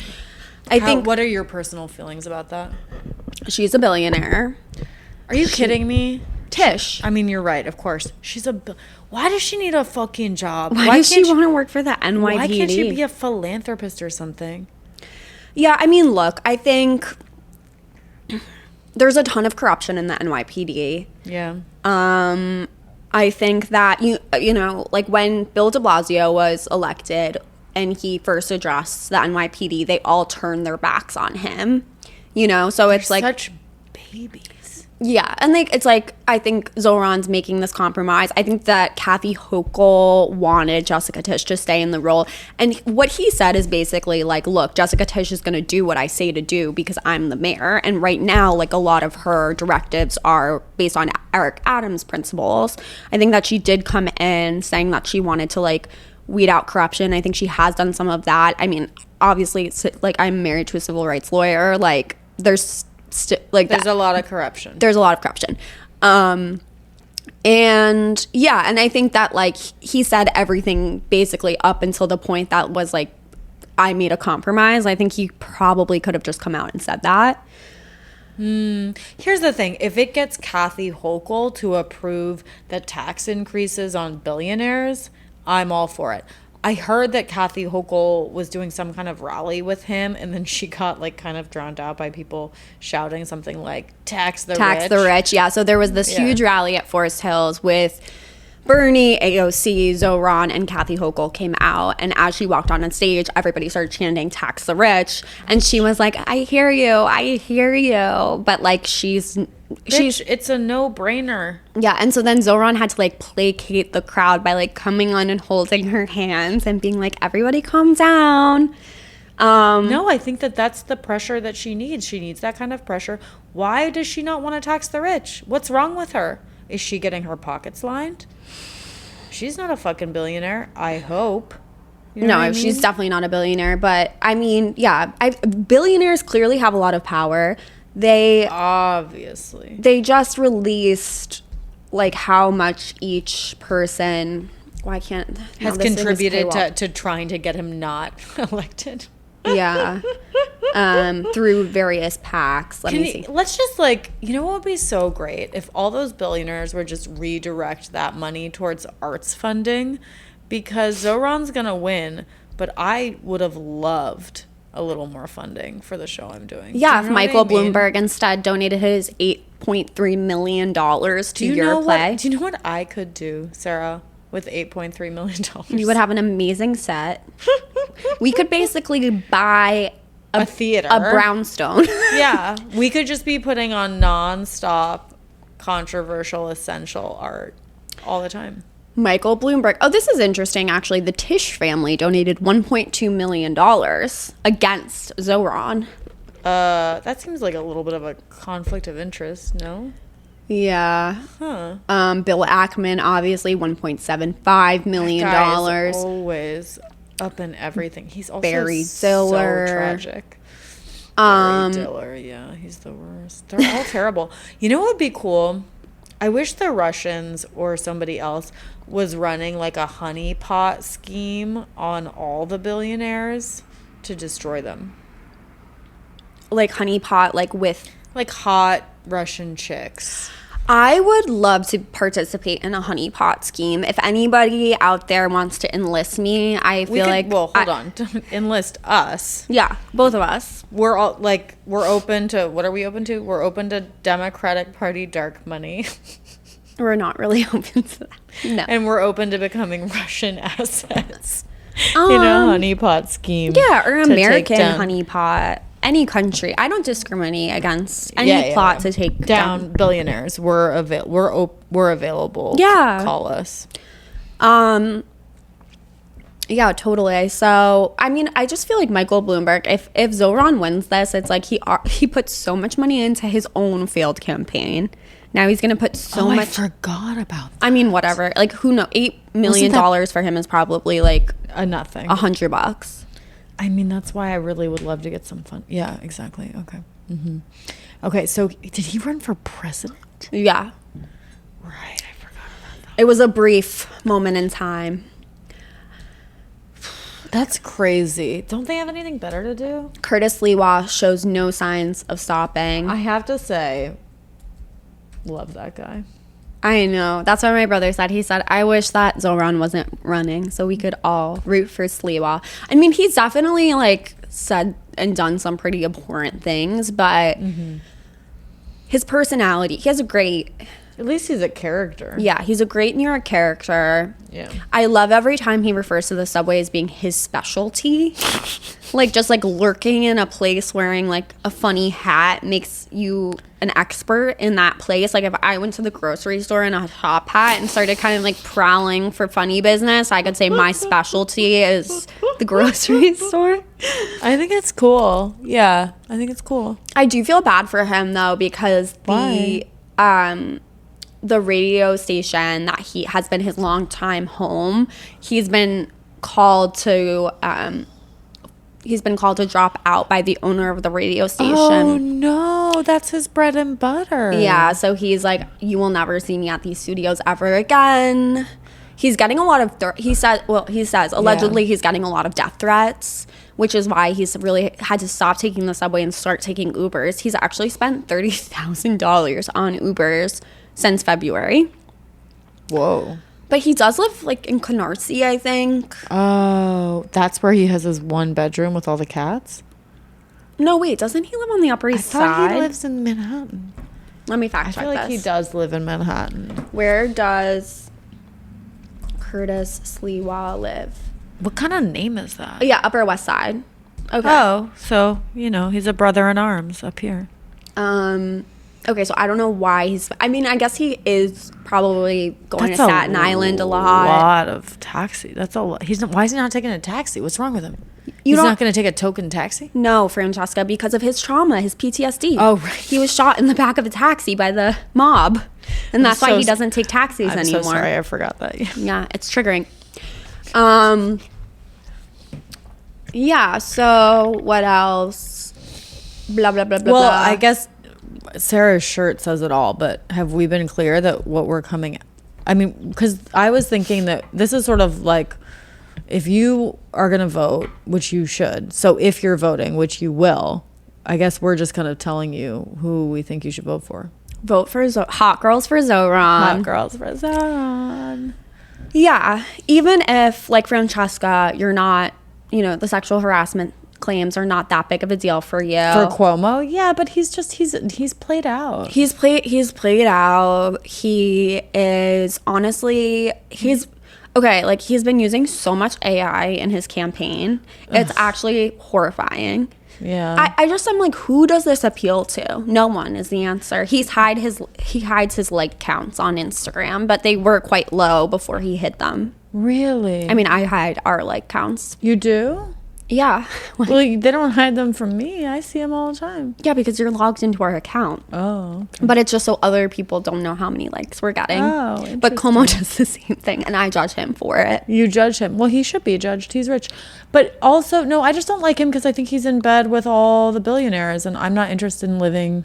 I think... What are your personal feelings about that? She's a billionaire. Are you kidding me? Tish. I mean, you're right. Of course, why does she need a fucking job? Why does she want to work for the NYPD? Why can't she be a philanthropist or something? Yeah, I mean, look, I think there's a ton of corruption in the NYPD. Yeah. I think that, you know, like when Bill de Blasio was elected and he first addressed the NYPD, they all turned their backs on him, you know? So it's like such babies. Yeah, and like it's like I think Zohran's making this compromise. I think that Kathy Hochul wanted Jessica Tisch to stay in the role, and what he said is basically like, look, Jessica Tisch is going to do what I say to do because I'm the mayor, and right now like a lot of her directives are based on Eric Adams' principles. I think that she did come in saying that she wanted to like weed out corruption. I think she has done some of that. I mean, obviously, it's like I'm married to a civil rights lawyer. Like there's a lot of corruption. There's a lot of corruption. And yeah, and I think that like he said everything basically up until the point that was like, I made a compromise. I think he probably could have just come out and said that. Here's the thing. If it gets Kathy Hochul to approve the tax increases on billionaires, I'm all for it. I heard that Kathy Hochul was doing some kind of rally with him, and then she got like kind of drowned out by people shouting something like tax the rich. Yeah, so there was this huge rally at Forest Hills with Bernie, AOC, Zohran, and Kathy Hochul came out, and as she walked on stage, everybody started chanting tax the rich, and she was like, I hear you, but like she's it's a no-brainer. Yeah, and so then Zohran had to like placate the crowd by like coming on and holding her hands and being like, everybody calm down. No, I think that's the pressure that she needs. She needs that kind of pressure. Why does she not want to tax the rich? What's wrong with her? Is she getting her pockets lined? She's not a fucking billionaire, I hope. You know no, what I mean? She's definitely not a billionaire, but I mean, yeah, billionaires clearly have a lot of power. They just released like how much each person has contributed to trying to get him not elected. Yeah. Through various PACs. Let's just like, you know what would be so great if all those billionaires would just redirect that money towards arts funding, because Zohran's gonna win, but I would have loved a little more funding for the show I'm doing. Yeah, if Michael Bloomberg instead donated his $8.3 million to your play. Do you know what I could do, Sarah, with $8.3 million? You would have an amazing set. We could basically buy a theater. A brownstone. Yeah, we could just be putting on nonstop controversial essential art all the time. Michael Bloomberg. Oh, this is interesting, actually. The Tisch family donated $1.2 million against Zohran. That seems like a little bit of a conflict of interest, no? Yeah. Huh. Bill Ackman, obviously, $1.75 million. That guy is always up in everything. He's also Barry so Diller. tragic. Barry Diller, yeah, he's the worst. They're all terrible. You know what would be cool? I wish the Russians or somebody else was running like a honeypot scheme on all the billionaires to destroy them. Like honeypot, like with... Like hot Russian chicks. I would love to participate in a honeypot scheme. If anybody out there wants to enlist me, Well, hold on. Don't enlist us. Yeah, both of us. We're all like, we're open to, what are we open to? We're open to Democratic Party dark money. We're not really open to that. No. And we're open to becoming Russian assets. Honeypot scheme. Yeah, or American honeypot. Any country. I don't discriminate against any plot to take down billionaires. We're available. Yeah. Call us. Yeah, totally. So, I mean, I just feel like Michael Bloomberg, if Zohran wins this, it's like he put so much money into his own failed campaign. Now he's going to put so much. I forgot about that. I mean, whatever. Like, who knows? $8 million for him is probably like nothing. $100. I mean, that's why I really would love to get some fun. Yeah, exactly. Okay. Mm-hmm. Okay, so did he run for president? Yeah. Right, I forgot about that. It was a brief moment in time. That's crazy. Don't they have anything better to do? Curtis Lewa shows no signs of stopping. I have to say, love that guy. I know. That's what my brother said. He said, I wish that Zohran wasn't running so we could all root for Sliwa. I mean, he's definitely like said and done some pretty abhorrent things, but his personality, he has a great... At least he's a character. Yeah, he's a great New York character. Yeah. I love every time he refers to the subway as being his specialty. Like, just like lurking in a place wearing like a funny hat makes you an expert in that place. Like, if I went to the grocery store in a top hat and started kind of like prowling for funny business, I could say my specialty is the grocery store. I think it's cool. Yeah, I think it's cool. I do feel bad for him though, because the radio station that he has been his longtime home, he's been called to drop out by the owner of the radio station. Oh no, that's his bread and butter. Yeah, so he's like, you will never see me at these studios ever again. He's getting a lot of he says allegedly he's getting a lot of death threats, which is why he's really had to stop taking the subway and start taking Ubers. He's actually spent $30,000 on Ubers since February. Whoa. But he does live like in Canarsie, I think. Oh, that's where he has his one bedroom with all the cats? No, wait, doesn't he live on the Upper East Side? I thought he lives in Manhattan. Let me fact check this. I feel like he does live in Manhattan. Where does Curtis Sliwa live? What kind of name is that? Yeah, Upper West Side. Okay. Oh, so, he's a brother in arms up here. Okay, so I don't know why I guess he is probably going to Staten Island a lot. A lot of taxi. That's a lot. Why is he not taking a taxi? What's wrong with him? He's not going to take a token taxi? No, Francesca, because of his trauma, his PTSD. Oh, right. He was shot in the back of a taxi by the mob. And that's why he doesn't take taxis anymore. I'm so sorry, I forgot that. Yeah, it's triggering. Yeah, so what else? Blah, blah, blah, blah, well, blah. I guess Sarah's shirt says it all, but have we been clear that what we're coming... I mean, because I was thinking that this is sort of like, if you are going to vote, which you should, so if you're voting, which you will, I guess we're just kind of telling you who we think you should vote for. Vote for Hot Girls for Zohran. Hot Girls for Zohran. Yeah, even if, like Francesca, you're not, the sexual harassment claims are not that big of a deal for you. For Cuomo, yeah, but he's played out. He's played out. He is honestly he's been using so much AI in his campaign. It's actually horrifying. Yeah. I'm like, who does this appeal to? No one is the answer. He hides his like counts on Instagram, but they were quite low before he hit them. Really? I mean, I hide our like counts. You do? Yeah. Well, they don't hide them from me. I see them all the time. Yeah, because you're logged into our account. Oh. Okay. But it's just so other people don't know how many likes we're getting. Oh, but Cuomo does the same thing, and I judge him for it. You judge him. Well, he should be judged. He's rich. But also, no, I just don't like him because I think he's in bed with all the billionaires, and I'm not interested in living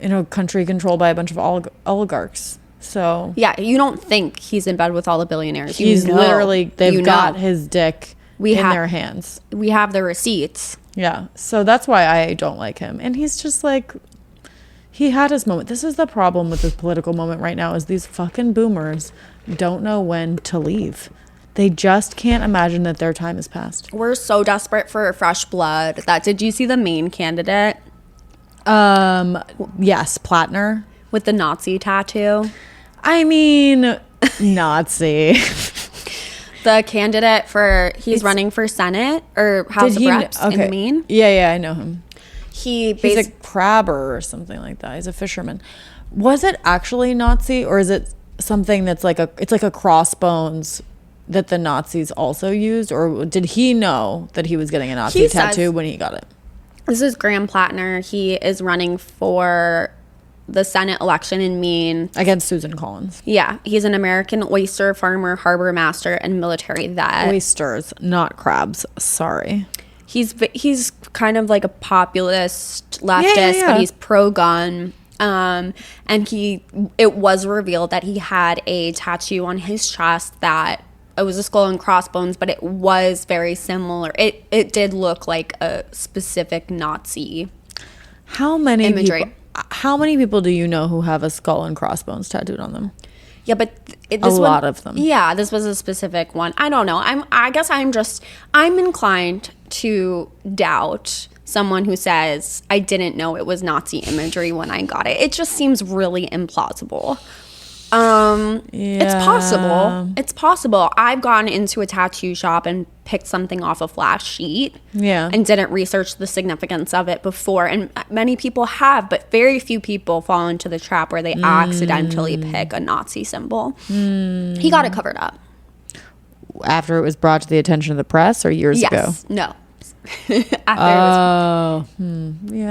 in a country controlled by a bunch of oligarchs. So yeah, you don't think he's in bed with all the billionaires. He's literally, they've got his dick in their hands. We have the receipts. Yeah. So that's why I don't like him. And he's just like, he had his moment. This is the problem with this political moment right now, is these fucking boomers don't know when to leave. They just can't imagine that their time has passed. We're so desperate for fresh blood. Did you see the main candidate? Yes, Plattner. With the Nazi tattoo. I mean, Nazi. The candidate he's running for Senate or House of Reps in Maine. Yeah, I know him. He's a crabber or something like that. He's a fisherman. Was it actually Nazi, or is it something that's it's like a crossbones that the Nazis also used, or did he know that he was getting a Nazi tattoo when he got it? This is Graham Plattner. He is running for the Senate election in Maine against Susan Collins. Yeah, he's an American oyster farmer, harbor master, and military vet. Oysters, not crabs. Sorry. He's kind of like a populist leftist, but he's pro-gun. And it was revealed that he had a tattoo on his chest that it was a skull and crossbones, but it was very similar. It did look like a specific Nazi. How many imagery. people? How many people do you know who have a skull and crossbones tattooed on them? Yeah, but a lot of them. Yeah, this was a specific one. I don't know. I guess I'm inclined to doubt someone who says, I didn't know it was Nazi imagery when I got it. It just seems really implausible. It's possible. It's possible. I've gone into a tattoo shop and picked something off a flash sheet. Yeah. And didn't research the significance of it before. And many people have, but very few people fall into the trap where they accidentally pick a Nazi symbol. He got it covered up. After it was brought to the attention of the press or years ago? No. Yeah,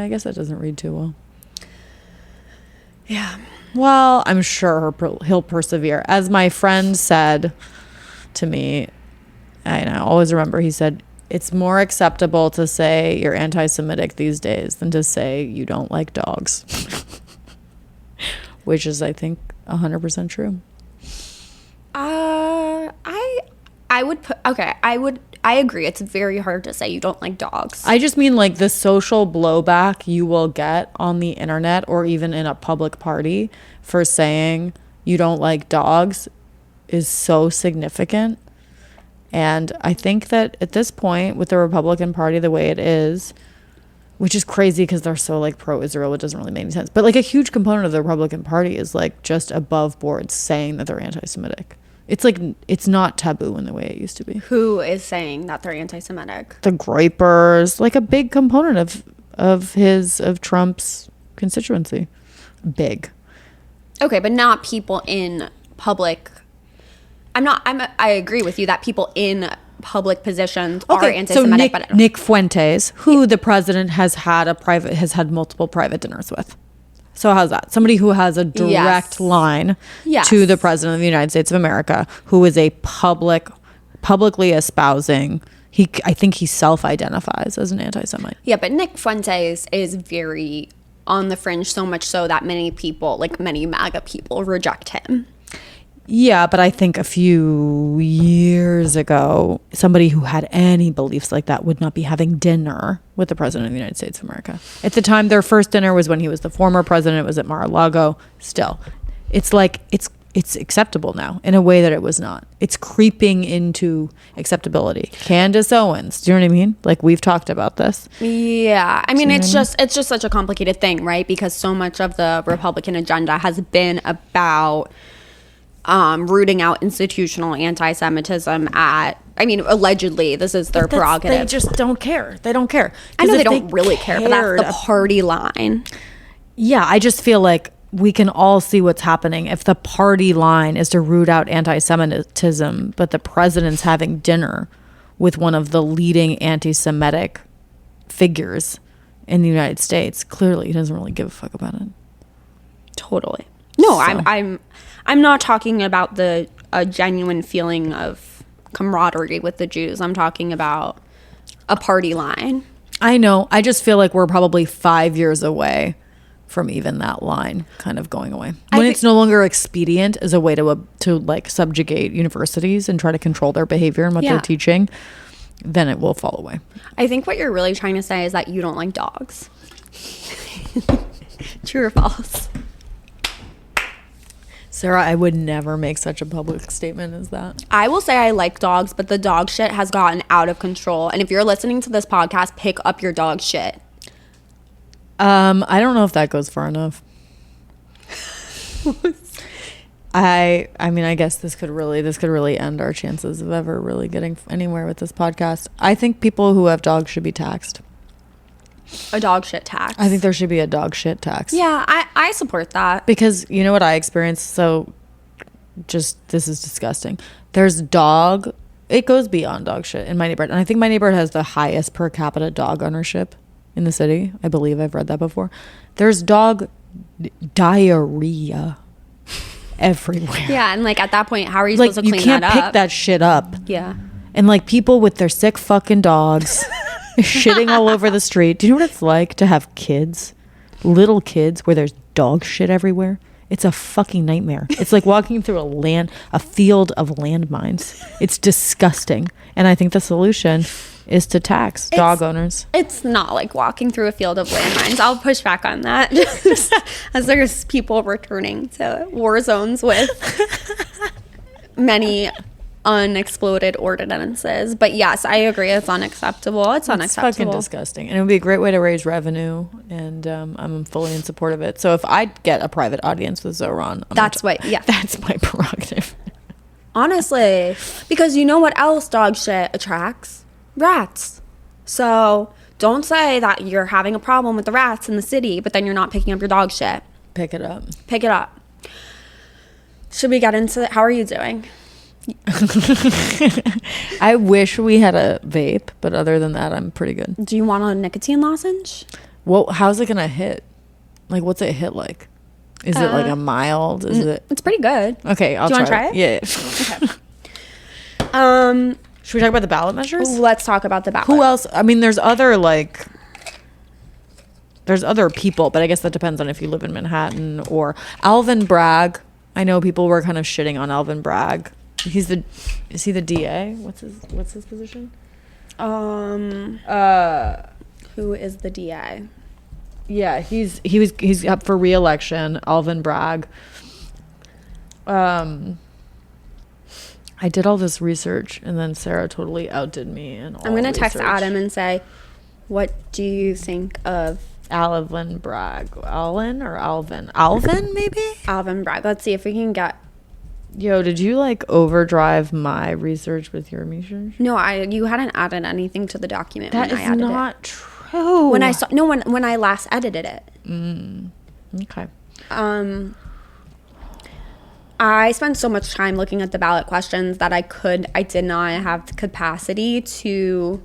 I guess that doesn't read too well. Yeah. Well, I'm sure he'll persevere. As my friend said to me, and I always remember, he said, it's more acceptable to say you're anti-Semitic these days than to say you don't like dogs. Which is, I think, 100% true. I agree. It's very hard to say you don't like dogs. I just mean like the social blowback you will get on the internet or even in a public party for saying you don't like dogs is so significant. And I think that at this point with the Republican Party the way it is, which is crazy because they're so like pro-Israel, it doesn't really make any sense. But like a huge component of the Republican Party is like just above board saying that they're anti-Semitic. It's like, it's not taboo in the way it used to be. Who is saying that they're anti-Semitic? The Groypers, like a big component of Trump's constituency. Big. Okay, but not people in public. I agree with you that people in public positions are anti-Semitic. So Nick Fuentes, who the president has had multiple private dinners with. So how's that? Somebody who has a direct line to the president of the United States of America, who is a publicly espousing. I think he self-identifies as an anti-Semite. Yeah, but Nick Fuentes is very on the fringe, so much so that many people, like many MAGA people, reject him. Yeah, but I think a few years ago, somebody who had any beliefs like that would not be having dinner with the president of the United States of America. At the time, their first dinner was when he was the former president. It was at Mar-a-Lago. Still, it's like it's acceptable now in a way that it was not. It's creeping into acceptability. Candace Owens, do you know what I mean? Like we've talked about this. Yeah, I mean it's just such a complicated thing, right? Because so much of the Republican agenda has been about rooting out institutional anti-Semitism allegedly this is their prerogative. They just don't care. They don't care. I know they don't really care, but that's the party line. Yeah, I just feel like we can all see what's happening. If the party line is to root out anti-Semitism, but the president's having dinner with one of the leading anti-Semitic figures in the United States, clearly he doesn't really give a fuck about it. Totally. No, So. I'm not talking about a genuine feeling of camaraderie with the Jews. I'm talking about a party line. I know. I just feel like we're probably 5 years away from even that line kind of going away. When it's no longer expedient as a way to like subjugate universities and try to control their behavior and what they're teaching, then it will fall away. I think what you're really trying to say is that you don't like dogs. True or false? Sarah, I would never make such a public statement as that. I will say I like dogs, but the dog shit has gotten out of control. And if you're listening to this podcast, pick up your dog shit. I don't know if that goes far enough. I mean, I guess this could really end our chances of ever really getting anywhere with this podcast. I think people who have dogs should be taxed. A dog shit tax. I think there should be a dog shit tax. Yeah, I support that. Because you know what I experienced? So this is disgusting. It goes beyond dog shit in my neighborhood. And I think my neighborhood has the highest per capita dog ownership in the city. I believe I've read that before. There's dog diarrhea everywhere. Yeah, and like at that point, how are you supposed to clean that up? You can't pick that shit up. Yeah. And like people with their sick fucking dogs shitting all over the street. Do you know what it's like to have kids, little kids, where there's dog shit everywhere? It's a fucking nightmare. It's like walking through a field of landmines. It's disgusting. And I think the solution is to tax dog owners. It's not like walking through a field of landmines. I'll push back on that as there's people returning to war zones with many unexploded ordinances. But yes, I agree. It's unacceptable. It's unacceptable. Fucking disgusting. And it would be a great way to raise revenue. And I'm fully in support of it. So if I get a private audience with Zohran, that's my prerogative. Honestly, because you know what else dog shit attracts? Rats. So don't say that you're having a problem with the rats in the city, but then you're not picking up your dog shit. Pick it up. Pick it up. Should we get into it? How are you doing? I wish we had a vape, but other than that, I'm pretty good. Do you want a nicotine lozenge? Well, how's it gonna hit? Like, what's it hit like? Is it like a mild? Is it? It's pretty good. Okay, Do you want to try it? Yeah. Okay. Should we talk about the ballot measures? Let's talk about the ballot. Who else? I mean, there's other people, but I guess that depends on if you live in Manhattan or Alvin Bragg. I know people were kind of shitting on Alvin Bragg. Is he the DA? What's his position? Who is the DA? Yeah, he's up for re-election, Alvin Bragg. I did all this research, and then Sarah totally outdid me. I'm gonna text Adam and say, "What do you think of Alvin Bragg? Alvin or Alvin? Alvin, maybe? Alvin Bragg." Let's see if we can get. Yo, did you like overdrive my research with your research? No, you hadn't added anything to the document. That when is I added not it. True. When I last edited it. Okay. I spent so much time looking at the ballot questions that I did not have the capacity to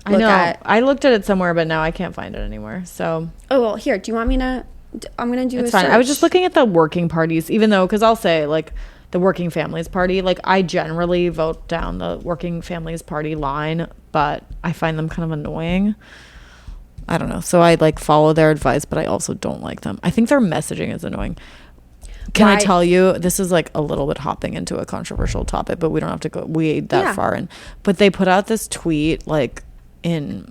look at. I looked at it somewhere, but now I can't find it anywhere. So. Oh, well, here. Do you want me to? I'm going to do it's a fine. search. I was just looking at the working parties, even though, because I'll say, like, the Working Families Party, like, I generally vote down the Working Families Party line, but I find them kind of annoying. I don't know. So I, like, follow their advice, but I also don't like them. I think their messaging is annoying. Can I tell you, this is like a little bit hopping into a controversial topic, but we don't have to go wade that far in. But they put out this tweet like in,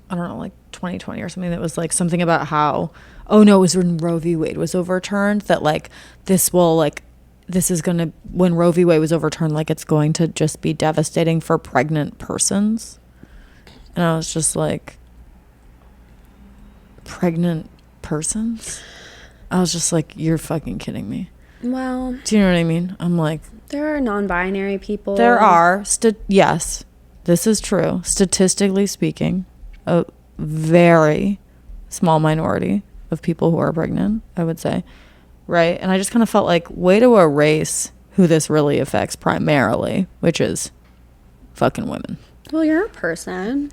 I don't know, like 2020 or something that was like something about how, oh no, it was when Roe v. Wade was overturned, that like this is going to, when Roe v. Wade was overturned, like it's going to just be devastating for pregnant persons. And I was just like, pregnant persons? I was just like, you're fucking kidding me. Well, do you know what I mean? I'm like, there are non-binary people. There are. Yes, this is true. Statistically speaking, a very small minority of people who are pregnant, I would say. Right? And I just kind of felt like, way to erase who this really affects primarily, which is fucking women. Well, you're a person.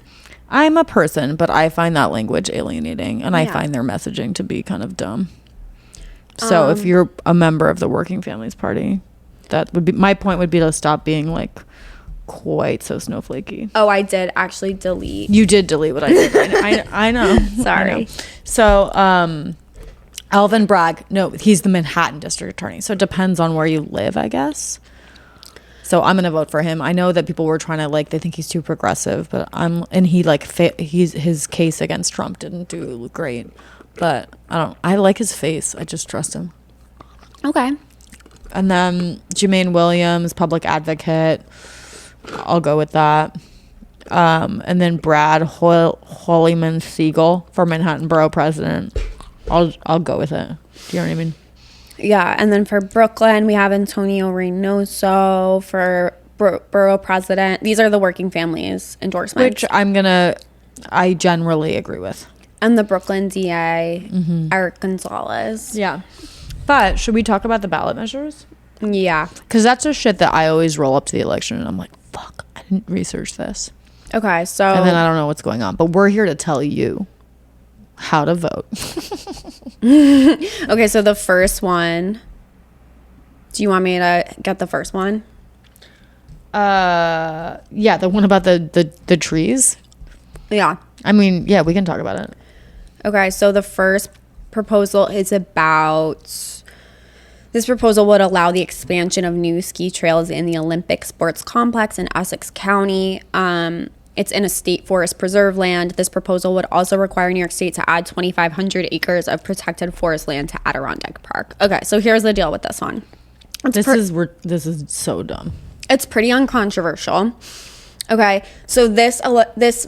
I'm a person, but I find that language alienating, and I find their messaging to be kind of dumb. So if you're a member of the Working Families Party, that would be my point, would be to stop being like quite so snowflakey. Oh, I did actually delete. You did delete what I did. I know. Sorry. I know. So Alvin Bragg, no, he's the Manhattan District Attorney. So it depends on where you live, I guess. So I'm gonna vote for him. I know that people were trying to like, they think he's too progressive, but his case against Trump didn't do great. But I like his face. I just trust him. Okay. And then Jermaine Williams, public advocate. I'll go with that. And then Brad Hollyman Siegel for Manhattan Borough President. I'll go with it. Do you know what I mean? Yeah. And then for Brooklyn, we have Antonio Reynoso for Borough President. These are the Working Families endorsements. Which I generally agree with. And the Brooklyn DA, Eric Gonzalez. Yeah. But should we talk about the ballot measures? Yeah. Because that's a shit that I always roll up to the election and I'm like, fuck, I didn't research this. Okay, so. And then I don't know what's going on. But we're here to tell you how to vote. Okay, so the first one. Do you want me to get the first one? Yeah, the one about the trees. Yeah. I mean, yeah, we can talk about it. Okay, so the first proposal is about This proposal would allow the expansion of new ski trails in the Olympic Sports Complex in Essex County. It's in a state forest preserve land. This proposal would also require New York State to add 2,500 acres of protected forest land to Adirondack Park. Okay, so here's the deal with this one. This is so dumb. It's pretty uncontroversial. Okay, so this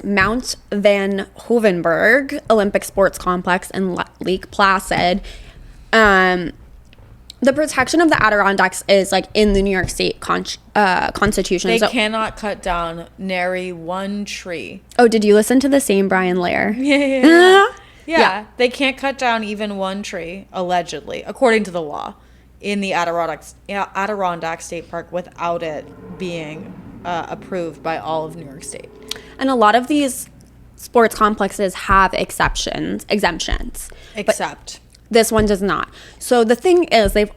Mount Van Hoevenberg Olympic Sports Complex in Lake Placid, the protection of the Adirondacks is like in the New York State Constitution. They cannot cut down nary one tree. Oh, did you listen to the same Brian Lair? Yeah. They can't cut down even one tree, allegedly, according to the law, in the Adirondack State Park without it being approved by all of New York State. And a lot of these sports complexes have exemptions. Except this one does not. So the thing is, they've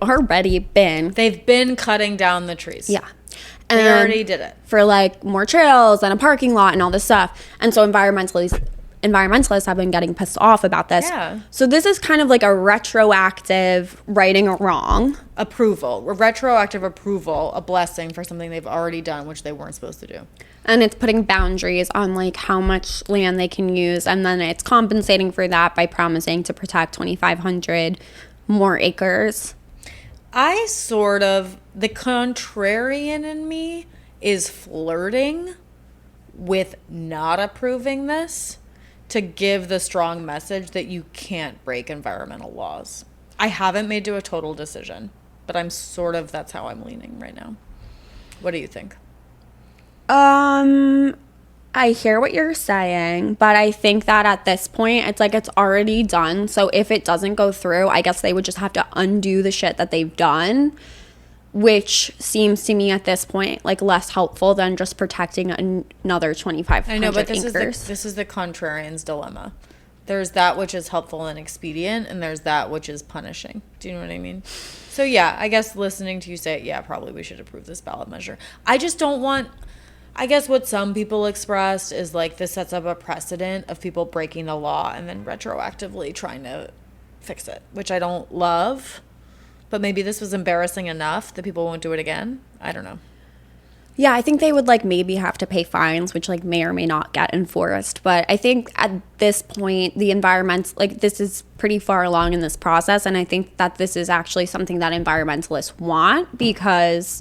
been cutting down the trees. Yeah. And they already did it. For like more trails and a parking lot and all this stuff. And so environmentalists have been getting pissed off about this. Yeah. So this is kind of like a retroactive righting a wrong. Retroactive approval, a blessing for something they've already done, which they weren't supposed to do. And it's putting boundaries on like how much land they can use. And then it's compensating for that by promising to protect 2,500 more acres. The contrarian in me is flirting with not approving this to give the strong message that you can't break environmental laws. I haven't made to a total decision, but that's how I'm leaning right now. What do you think? I hear what you're saying, but I think that at this point, it's like it's already done. So if it doesn't go through, I guess they would just have to undo the shit that they've done, which seems to me at this point like less helpful than just protecting another 2,500 acres. I know, but this is the contrarian's dilemma. There's that which is helpful and expedient, and there's that which is punishing. Do you know what I mean? So yeah, I guess listening to you say, yeah, probably we should approve this ballot measure. I just don't want... I guess what some people expressed is like this sets up a precedent of people breaking the law and then retroactively trying to fix it, which I don't love. But maybe this was embarrassing enough that people won't do it again. I don't know. Yeah, I think they would like maybe have to pay fines, which like may or may not get enforced. But I think at this point, the this is pretty far along in this process. And I think that this is actually something that environmentalists want because...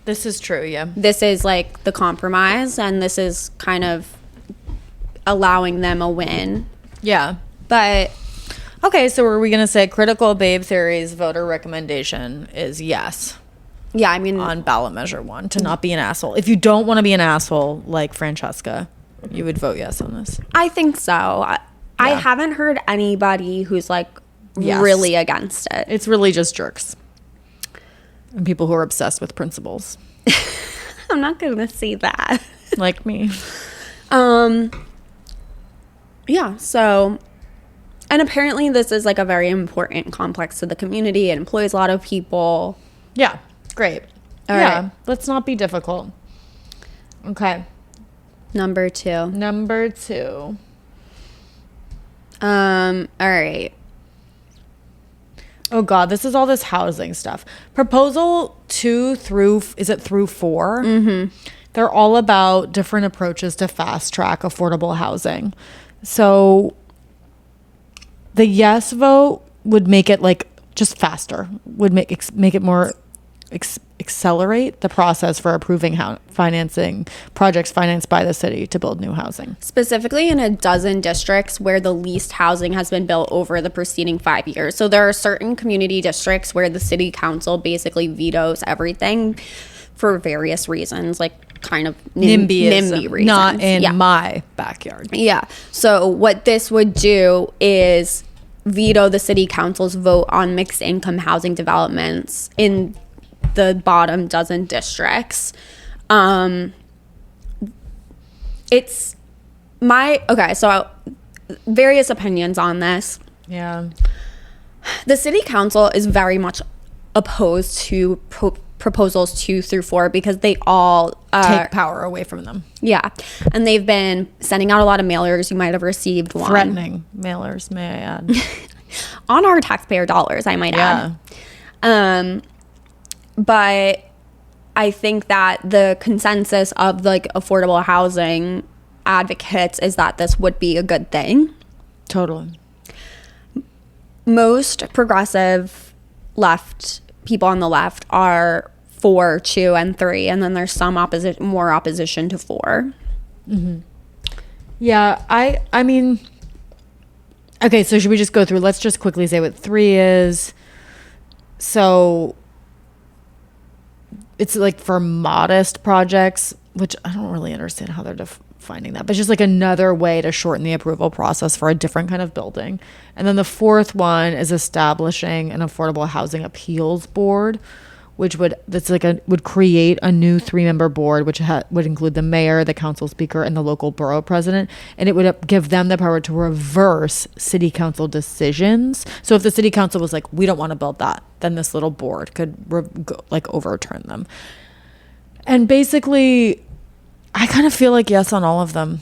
this is true, yeah. This is like the compromise and this is kind of allowing them a win. Yeah. But... Okay, so are we going to say critical babe theory's voter recommendation is yes? Yeah, I mean... On ballot measure 1, to not be an asshole. If you don't want to be an asshole like Francesca, you would vote yes on this. I think so. I haven't heard anybody who's like really against it. It's really just jerks. And people who are obsessed with principles. I'm not going to say that. Like me. Yeah, so... And apparently this is like a very important complex to the community. It employs a lot of people. Yeah. Great. All right. Let's not be difficult. Okay. Number 2. All right. Oh God, this is all this housing stuff. Proposal 2 through 4? Mm-hmm. They're all about different approaches to fast track affordable housing. So the yes vote would make it like just faster, would make it more accelerate the process for approving financing projects financed by the city to build new housing. Specifically in a dozen districts where the least housing has been built over the preceding 5 years. So there are certain community districts where the city council basically vetoes everything for various reasons, like kind of NIMBY reasons. Not in my backyard. Yeah. So what this would do is veto the city council's vote on mixed income housing developments in the bottom dozen districts. So various opinions on this. Yeah. The city council is very much opposed to proposals 2 through 4 because they all take power away from them. Yeah. And they've been sending out a lot of mailers. You might have received one. Threatening mailers, may I add. On our taxpayer dollars, I might add. But I think that the consensus of like affordable housing advocates is that this would be a good thing. Totally. Most progressive left people on the left are 4, 2, and 3, and then there's some more opposition to 4. Mm-hmm. Yeah, I mean, okay, so should we just go through? Let's just quickly say what 3 is. So it's like for modest projects, which I don't really understand how they're defining that, but it's just like another way to shorten the approval process for a different kind of building. And then the 4th one is establishing an affordable housing appeals board, which would create a new 3-member board, which would include the mayor, the council speaker, and the local borough president. And it would give them the power to reverse city council decisions. So if the city council was like, we don't want to build that, then this little board could overturn them. And basically, I kind of feel like yes on all of them.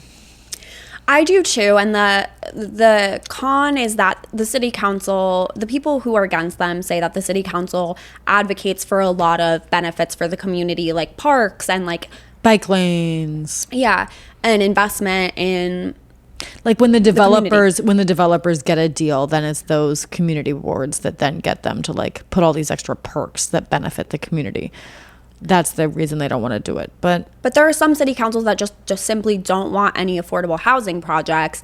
I do too, and the con is that the city council, the people who are against them say that the city council advocates for a lot of benefits for the community, like parks and like bike lanes. Yeah, and investment in like when the developers get a deal, then it's those community boards that then get them to like put all these extra perks that benefit the community. That's the reason they don't want to do it. But there are some city councils that just simply don't want any affordable housing projects.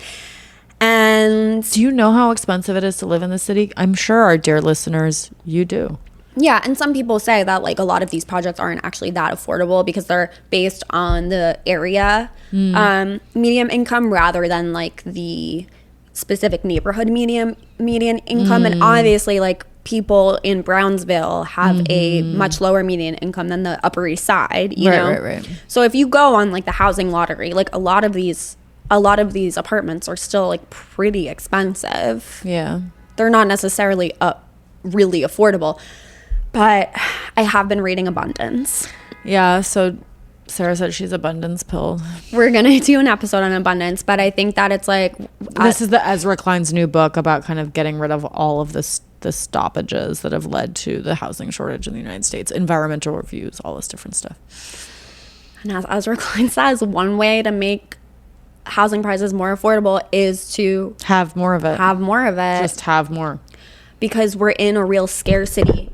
And do you know how expensive it is to live in the city? I'm sure our dear listeners, you do. Yeah, and some people say that like a lot of these projects aren't actually that affordable because they're based on the area median income rather than like the specific neighborhood median income. And obviously like people in Brownsville have a much lower median income than the Upper East Side, you know? Right. So if you go on like the housing lottery, like a lot of these apartments are still like pretty expensive. Yeah. They're not necessarily really affordable, but I have been reading abundance. Yeah, so Sarah said she's abundance pill. We're going to do an episode on abundance, but I think that it's like... This is the Ezra Klein's new book about kind of getting rid of all of the stoppages that have led to the housing shortage in the United States, environmental reviews, all this different stuff. And as Ezra Klein says, one way to make housing prices more affordable is to... Have more of it. Just have more. Because we're in a real scarcity.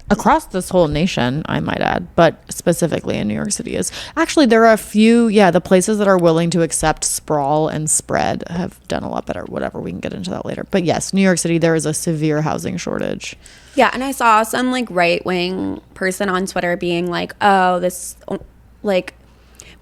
Across this whole nation, I might add, but specifically in New York City is. Actually, there are a few, the places that are willing to accept sprawl and spread have done a lot better. Whatever, we can get into that later. But yes, New York City, there is a severe housing shortage. Yeah, and I saw some like right-wing person on Twitter being like, oh, this, like,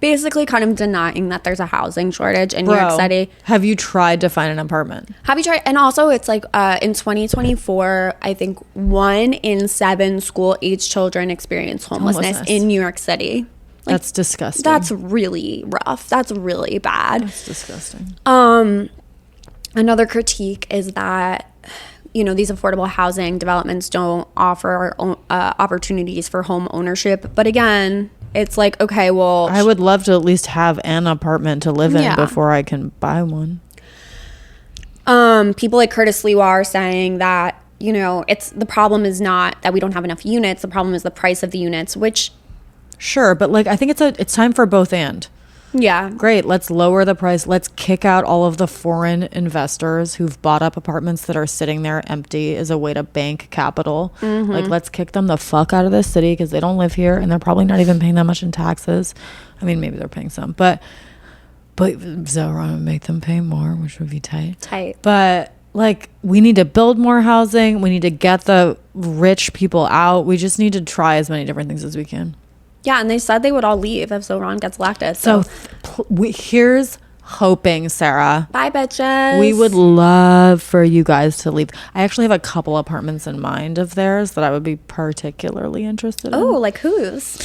basically kind of denying that there's a housing shortage in New York City. Have you tried to find an apartment? Have you tried? And also it's like in 2024, I think 1 in 7 school-age children experience homelessness in New York City. Like, that's disgusting. That's really rough. That's really bad. That's disgusting. Another critique is that, you know, these affordable housing developments don't offer opportunities for home ownership. But again... It's like, okay, well... I would love to at least have an apartment to live in before I can buy one. People like Curtis Lewa are saying that, you know, the problem is not that we don't have enough units. The problem is the price of the units, which... Sure, but like I think it's time for both and. Yeah. Great, let's lower the price. Let's kick out all of the foreign investors who've bought up apartments that are sitting there empty as a way to bank capital. Like, let's kick them the fuck out of this city because they don't live here and they're probably not even paying that much in taxes. I mean, maybe they're paying some, but Zohran would make them pay more, which would be tight. But like, we need to build more housing. We need to get the rich people out. We just need to try as many different things as we can. Yeah, and they said they would all leave if Zohran gets elected. So here's hoping, Sarah. Bye, bitches. We would love for you guys to leave. I actually have a couple apartments in mind of theirs that I would be particularly interested in. Oh, like whose?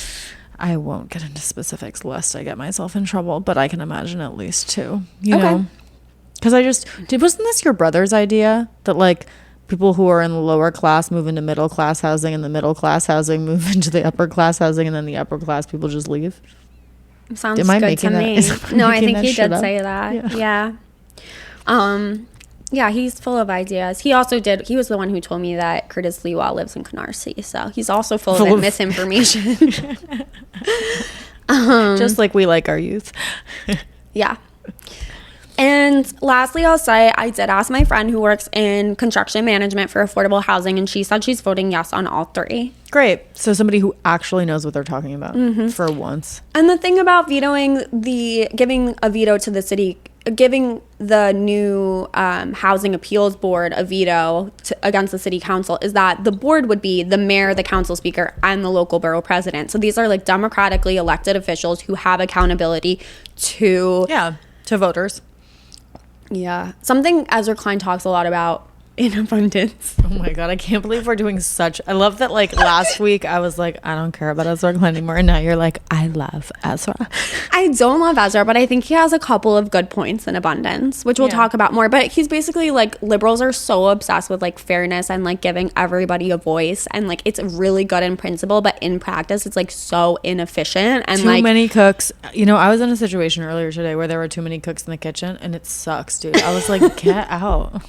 I won't get into specifics lest I get myself in trouble, but I can imagine at least 2. You know? Because wasn't this your brother's idea that like... people who are in the lower class move into middle class housing and the middle class housing move into the upper class housing and then the upper class people just leave? Sounds good to me. No, I think he did say that. Yeah. Yeah, he's full of ideas. He was the one who told me that Curtis Lewa lives in Canarsie. So he's also full of misinformation. Just like we like our youth. Yeah. And lastly, I'll say I did ask my friend who works in construction management for affordable housing, and she said she's voting yes on all three. Great. So somebody who actually knows what they're talking about for once. And the thing about giving a veto to the city, giving the new housing appeals board a veto against the city council is that the board would be the mayor, the council speaker, and the local borough president. So these are like democratically elected officials who have accountability to voters. Yeah. Something Ezra Klein talks a lot about in abundance. Oh my God. I can't believe we're doing I love that like last week I was like, I don't care about Ezra Klein anymore. And now you're like, I love Ezra. I don't love Ezra, but I think he has a couple of good points in abundance, which we'll talk about more. But he's basically like, liberals are so obsessed with like fairness and like giving everybody a voice. And like, it's really good in principle, but in practice, it's like so inefficient. And too many cooks. You know, I was in a situation earlier today where there were too many cooks in the kitchen and it sucks, dude. I was like, get out.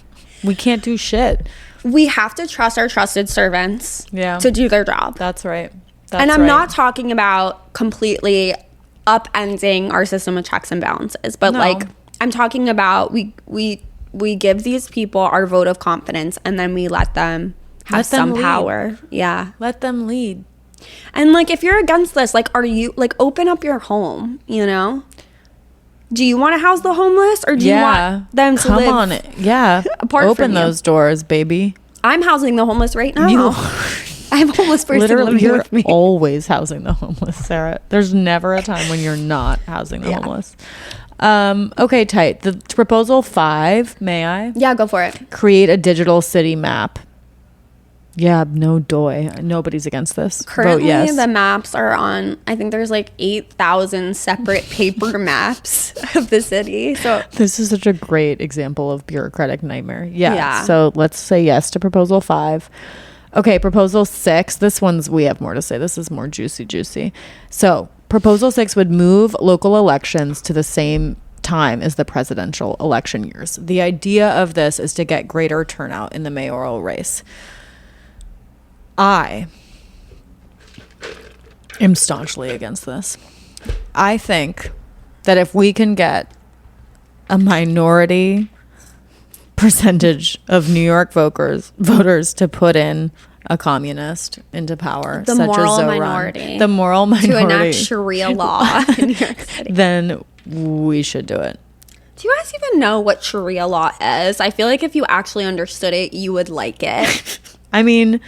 We can't do shit. We have to trust our trusted servants to do their job. That's right. And I'm not talking about completely upending our system of checks and balances, but like I'm talking about we give these people our vote of confidence and then we let them have some power. Yeah. Let them lead. And like if you're against this, like are you like open up your home, you know? Do you want to house the homeless or do you want them to live? Come on. Yeah. Open those doors, baby. I'm housing the homeless right now. I have a homeless person living with me. You're always housing the homeless, Sarah. There's never a time when you're not housing the homeless. Okay, tight. The proposal 5, may I? Yeah, go for it. Create a digital city map. Yeah, no doy. Nobody's against this. Currently, vote yes. The maps are on, I think there's like 8,000 separate paper maps of the city. So this is such a great example of bureaucratic nightmare. Yeah. So let's say yes to proposal 5. Okay, proposal 6. This one's, we have more to say. This is more juicy. So proposal 6 would move local elections to the same time as the presidential election years. The idea of this is to get greater turnout in the mayoral race. I am staunchly against this. I think that if we can get a minority percentage of New York voters to put in a communist into power, the such moral as Zohran, minority, to enact Sharia law in New York City, then we should do it. Do you guys even know what Sharia law is? I feel like if you actually understood it, you would like it. I mean,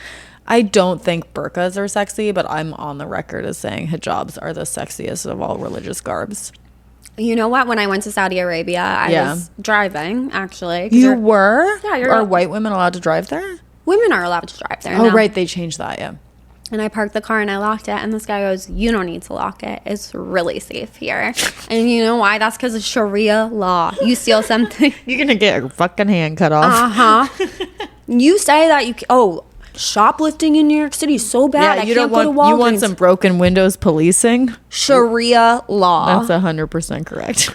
I don't think burqas are sexy, but I'm on the record as saying hijabs are the sexiest of all religious garbs. You know what? When I went to Saudi Arabia, I was driving, actually. You were? Yeah. Are white women allowed to drive there? Women are allowed to drive there. Oh, now. Right. They changed that, yeah. And I parked the car and I locked it. And this guy goes, you don't need to lock it. It's really safe here. And you know why? That's because of Sharia law. You steal something. You're going to get your fucking hand cut off. Uh-huh. You say that you... shoplifting in New York City is so bad. Yeah, you don't want, you want some broken windows policing? Sharia law. That's 100% correct.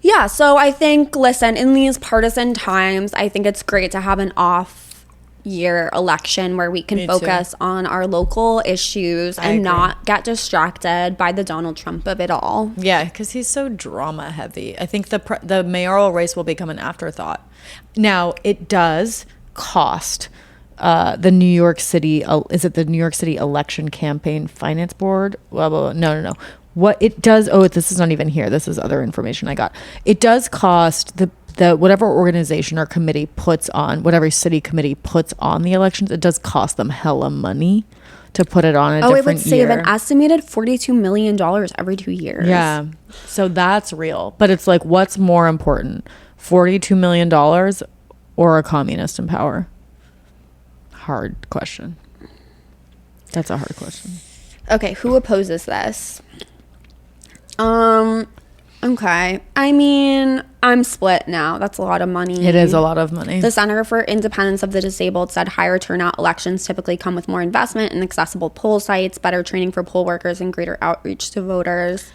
Yeah, so I think, listen, in these partisan times, I think it's great to have an off-year election where we can focus on our local issues and not get distracted by the Donald Trump of it all. Yeah, because he's so drama-heavy. I think the mayoral race will become an afterthought. Now, it does cost... the New York City, is it the New York City Election Campaign Finance Board? Well, no. What it does, this is not even here. This is other information I got. It does cost the whatever organization or committee puts on, whatever city committee puts on the elections, it does cost them hella money to put it on a different year. It would save an estimated $42 million every 2 years. Yeah. So that's real. But it's like, what's more important? $42 million or a communist in power? Hard question. That's a hard question. Okay, who opposes this? Okay. I mean, I'm split now. That's a lot of money. It is a lot of money. The Center for Independence of the Disabled said higher turnout elections typically come with more investment in accessible poll sites, better training for poll workers, and greater outreach to voters.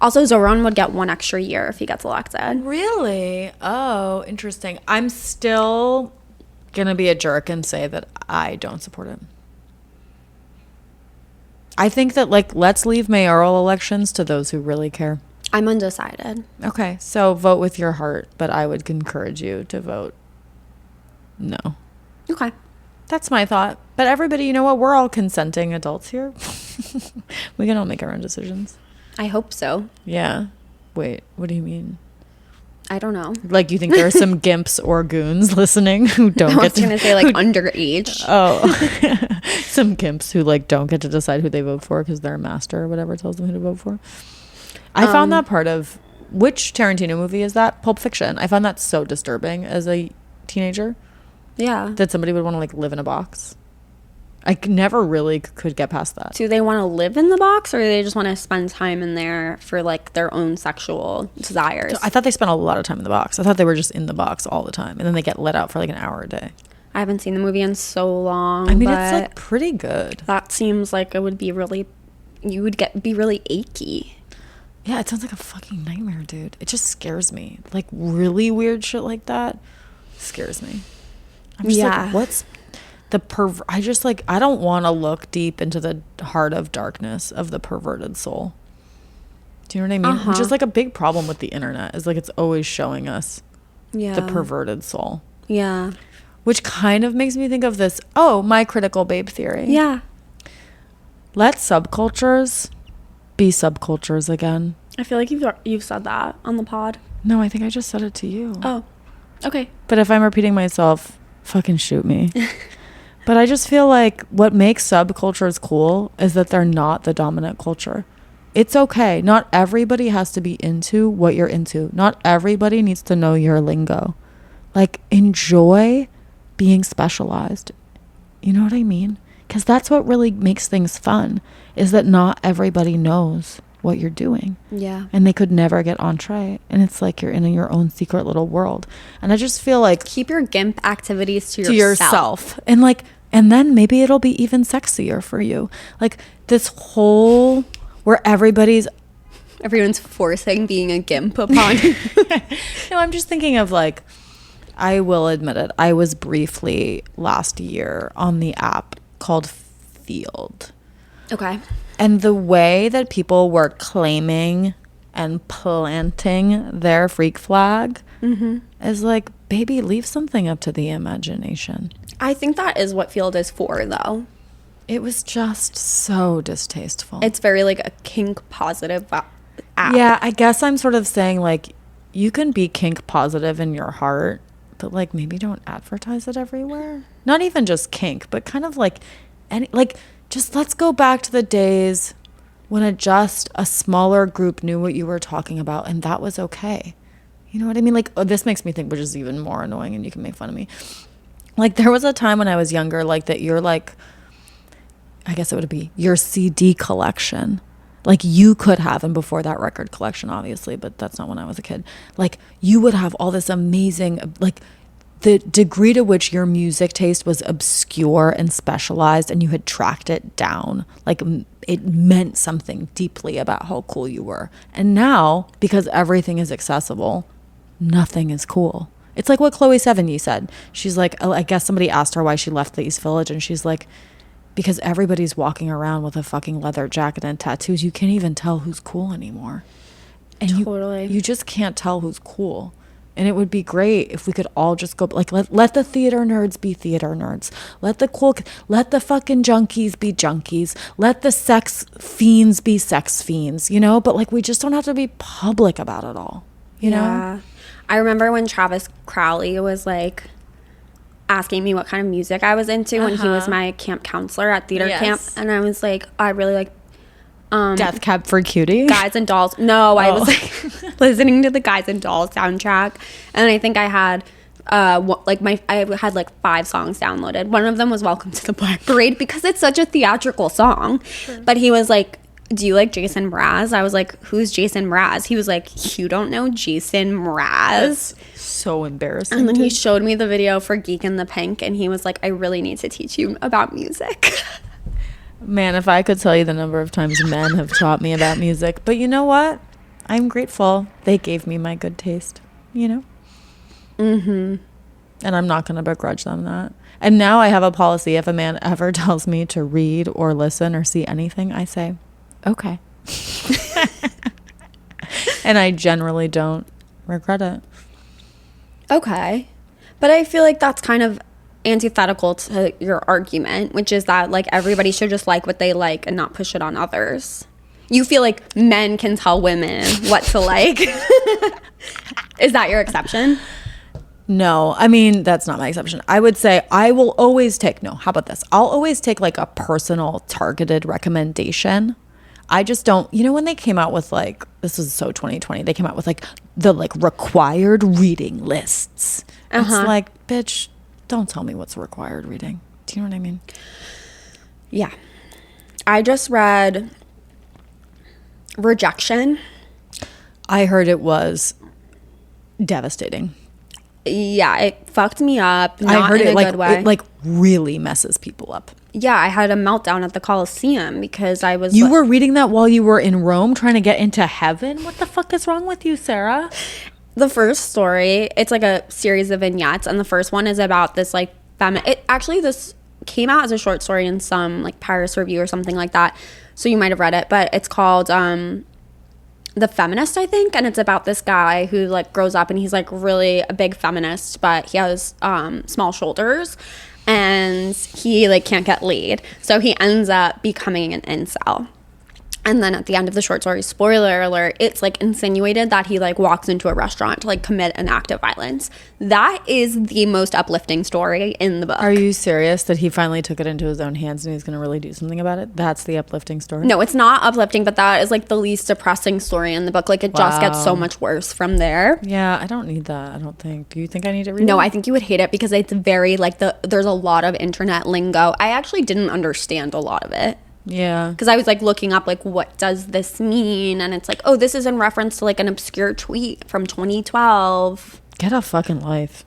Also, Zohran would get 1 extra year if he gets elected. Really? Oh, interesting. I'm still gonna be a jerk and say that I don't support it. I think that, like, let's leave mayoral elections to those who really care. I'm undecided. Okay, so vote with your heart, but I would encourage you to vote no. Okay. That's my thought. But everybody, you know what? We're all consenting adults here. We can all make our own decisions. I hope so. Yeah. Wait, what do you mean? I don't know. Like, you think there are some gimps or goons listening who don't I was get to... going to say, like, underage. Oh. Some gimps who, like, don't get to decide who they vote for because their master or whatever tells them who to vote for. I found that part of... Which Tarantino movie is that? Pulp Fiction. I found that so disturbing as a teenager. Yeah. That somebody would want to, like, live in a box. I never really could get past that. Do they want to live in the box, or do they just want to spend time in there for, like, their own sexual desires? I thought they spent a lot of time in the box. I thought they were just in the box all the time, and then they get let out for like an hour a day. I haven't seen the movie in so long. I mean, it's like pretty good. That seems like it would be really... You would be really achy. Yeah, it sounds like a fucking nightmare, dude. It just scares me. Like, really weird shit like that scares me. I'm just like, what's... I just, like, I don't want to look deep into the heart of darkness of the perverted soul. Do you know what I mean? Which is, like, a big problem with the internet, is, like, it's always showing us the perverted soul. Yeah. Which kind of makes me think of this, my critical babe theory. Yeah. Let subcultures be subcultures again. I feel like you've said that on the pod. No, I think I just said it to you. Oh, okay. But if I'm repeating myself, fucking shoot me. But I just feel like what makes subcultures cool is that they're not the dominant culture. It's okay. Not everybody has to be into what you're into. Not everybody needs to know your lingo. Like, enjoy being specialized. You know what I mean? Because that's what really makes things fun, is that not everybody knows what you're doing. Yeah. And they could never get entree. And it's like you're in your own secret little world. And I just feel like... Keep your GIMP activities to yourself. And like, and then maybe it'll be even sexier for you. Like, this whole... Where everyone's forcing being a GIMP upon you. No, I'm just thinking of, like... I will admit it. I was briefly last year on the app called Field. Okay. And the way that people were claiming and planting their freak flag is like, baby, leave something up to the imagination. I think that is what Field is for, though. It was just so distasteful. It's very, like, a kink positive app. Yeah, I guess I'm sort of saying, like, you can be kink positive in your heart, but, like, maybe don't advertise it everywhere. Not even just kink, but kind of like just let's go back to the days when just a smaller group knew what you were talking about, and that was okay. You know what I mean? Like, this makes me think, which is even more annoying, and you can make fun of me. Like, there was a time when I was younger, like, that you're, like, I guess it would be your CD collection. Like, you could have, and before that, record collection, obviously, but that's not when I was a kid. Like, you would have all this amazing, like, the degree to which your music taste was obscure and specialized, and you had tracked it down, like, it meant something deeply about how cool you were. And now, because everything is accessible, nothing is cool. It's like what Chloe Sevigny said. She's like, I guess somebody asked her why she left the East Village, and she's like, because everybody's walking around with a fucking leather jacket and tattoos. You can't even tell who's cool anymore. And totally. You just can't tell who's cool. And it would be great if we could all just go, like, let the theater nerds be theater nerds. Let the fucking junkies be junkies. Let the sex fiends be sex fiends, you know? But, like, we just don't have to be public about it all, you know? I remember when Travis Crowley was, like, asking me what kind of music I was into when he was my camp counselor at theater camp. And I was like, I really like... Death Cab for Cutie? Guys and Dolls. No, I was like listening to the Guys and Dolls soundtrack, and I think I had I had like 5 songs downloaded. One of them was Welcome to the Black Parade because it's such a theatrical song. Sure. But he was like, do you like Jason Mraz? I was like, who's Jason Mraz? He was like, you don't know Jason Mraz? That's so embarrassing. And then he showed me the video for Geek in the Pink, and he was like, I really need to teach you about music. Man, if I could tell you the number of times men have taught me about music. But you know what? I'm grateful they gave me my good taste, you know? Mm-hmm. And I'm not going to begrudge them that. And now I have a policy. If a man ever tells me to read or listen or see anything, I say, okay. And I generally don't regret it. Okay. But I feel like that's kind of antithetical to your argument, which is that like everybody should just like what they like and not push it on others. You feel like men can tell women what to like. Is that your exception? No, I mean, that's not my exception. I would say how about this? I'll always take like a personal targeted recommendation. I just don't, when they came out with like, this was so 2020, they came out with like the like required reading lists. It's like, bitch, don't tell me what's required reading. Do you know what I mean? Yeah. I just read Rejection. I heard it was devastating. Yeah, it fucked me up. Not I heard in it a like good way. it like really messes people up. Yeah, I had a meltdown at the Coliseum because I was. You were reading that while you were in Rome trying to get into heaven? What the fuck is wrong with you, Sarah? The first story, it's like a series of vignettes, and the first one is about this like this came out as a short story in some like Paris Review or something like that. So you might have read it, but it's called The Feminist, I think, and it's about this guy who like grows up and he's like really a big feminist, but he has small shoulders and he like can't get laid, so he ends up becoming an incel. And then at the end of the short story, spoiler alert, it's like insinuated that he like walks into a restaurant to like commit an act of violence. That is the most uplifting story in the book. Are you serious that he finally took it into his own hands and he's going to really do something about it? That's the uplifting story? No, it's not uplifting, but that is like the least depressing story in the book. Like it just gets so much worse from there. Yeah, I don't need that, I don't think. Do you think I need to read it? No, I think you would hate it because it's very like there's a lot of internet lingo. I actually didn't understand a lot of it. Yeah. Because I was like looking up like what does this mean? And it's like, oh, this is in reference to like an obscure tweet from 2012. Get a fucking life.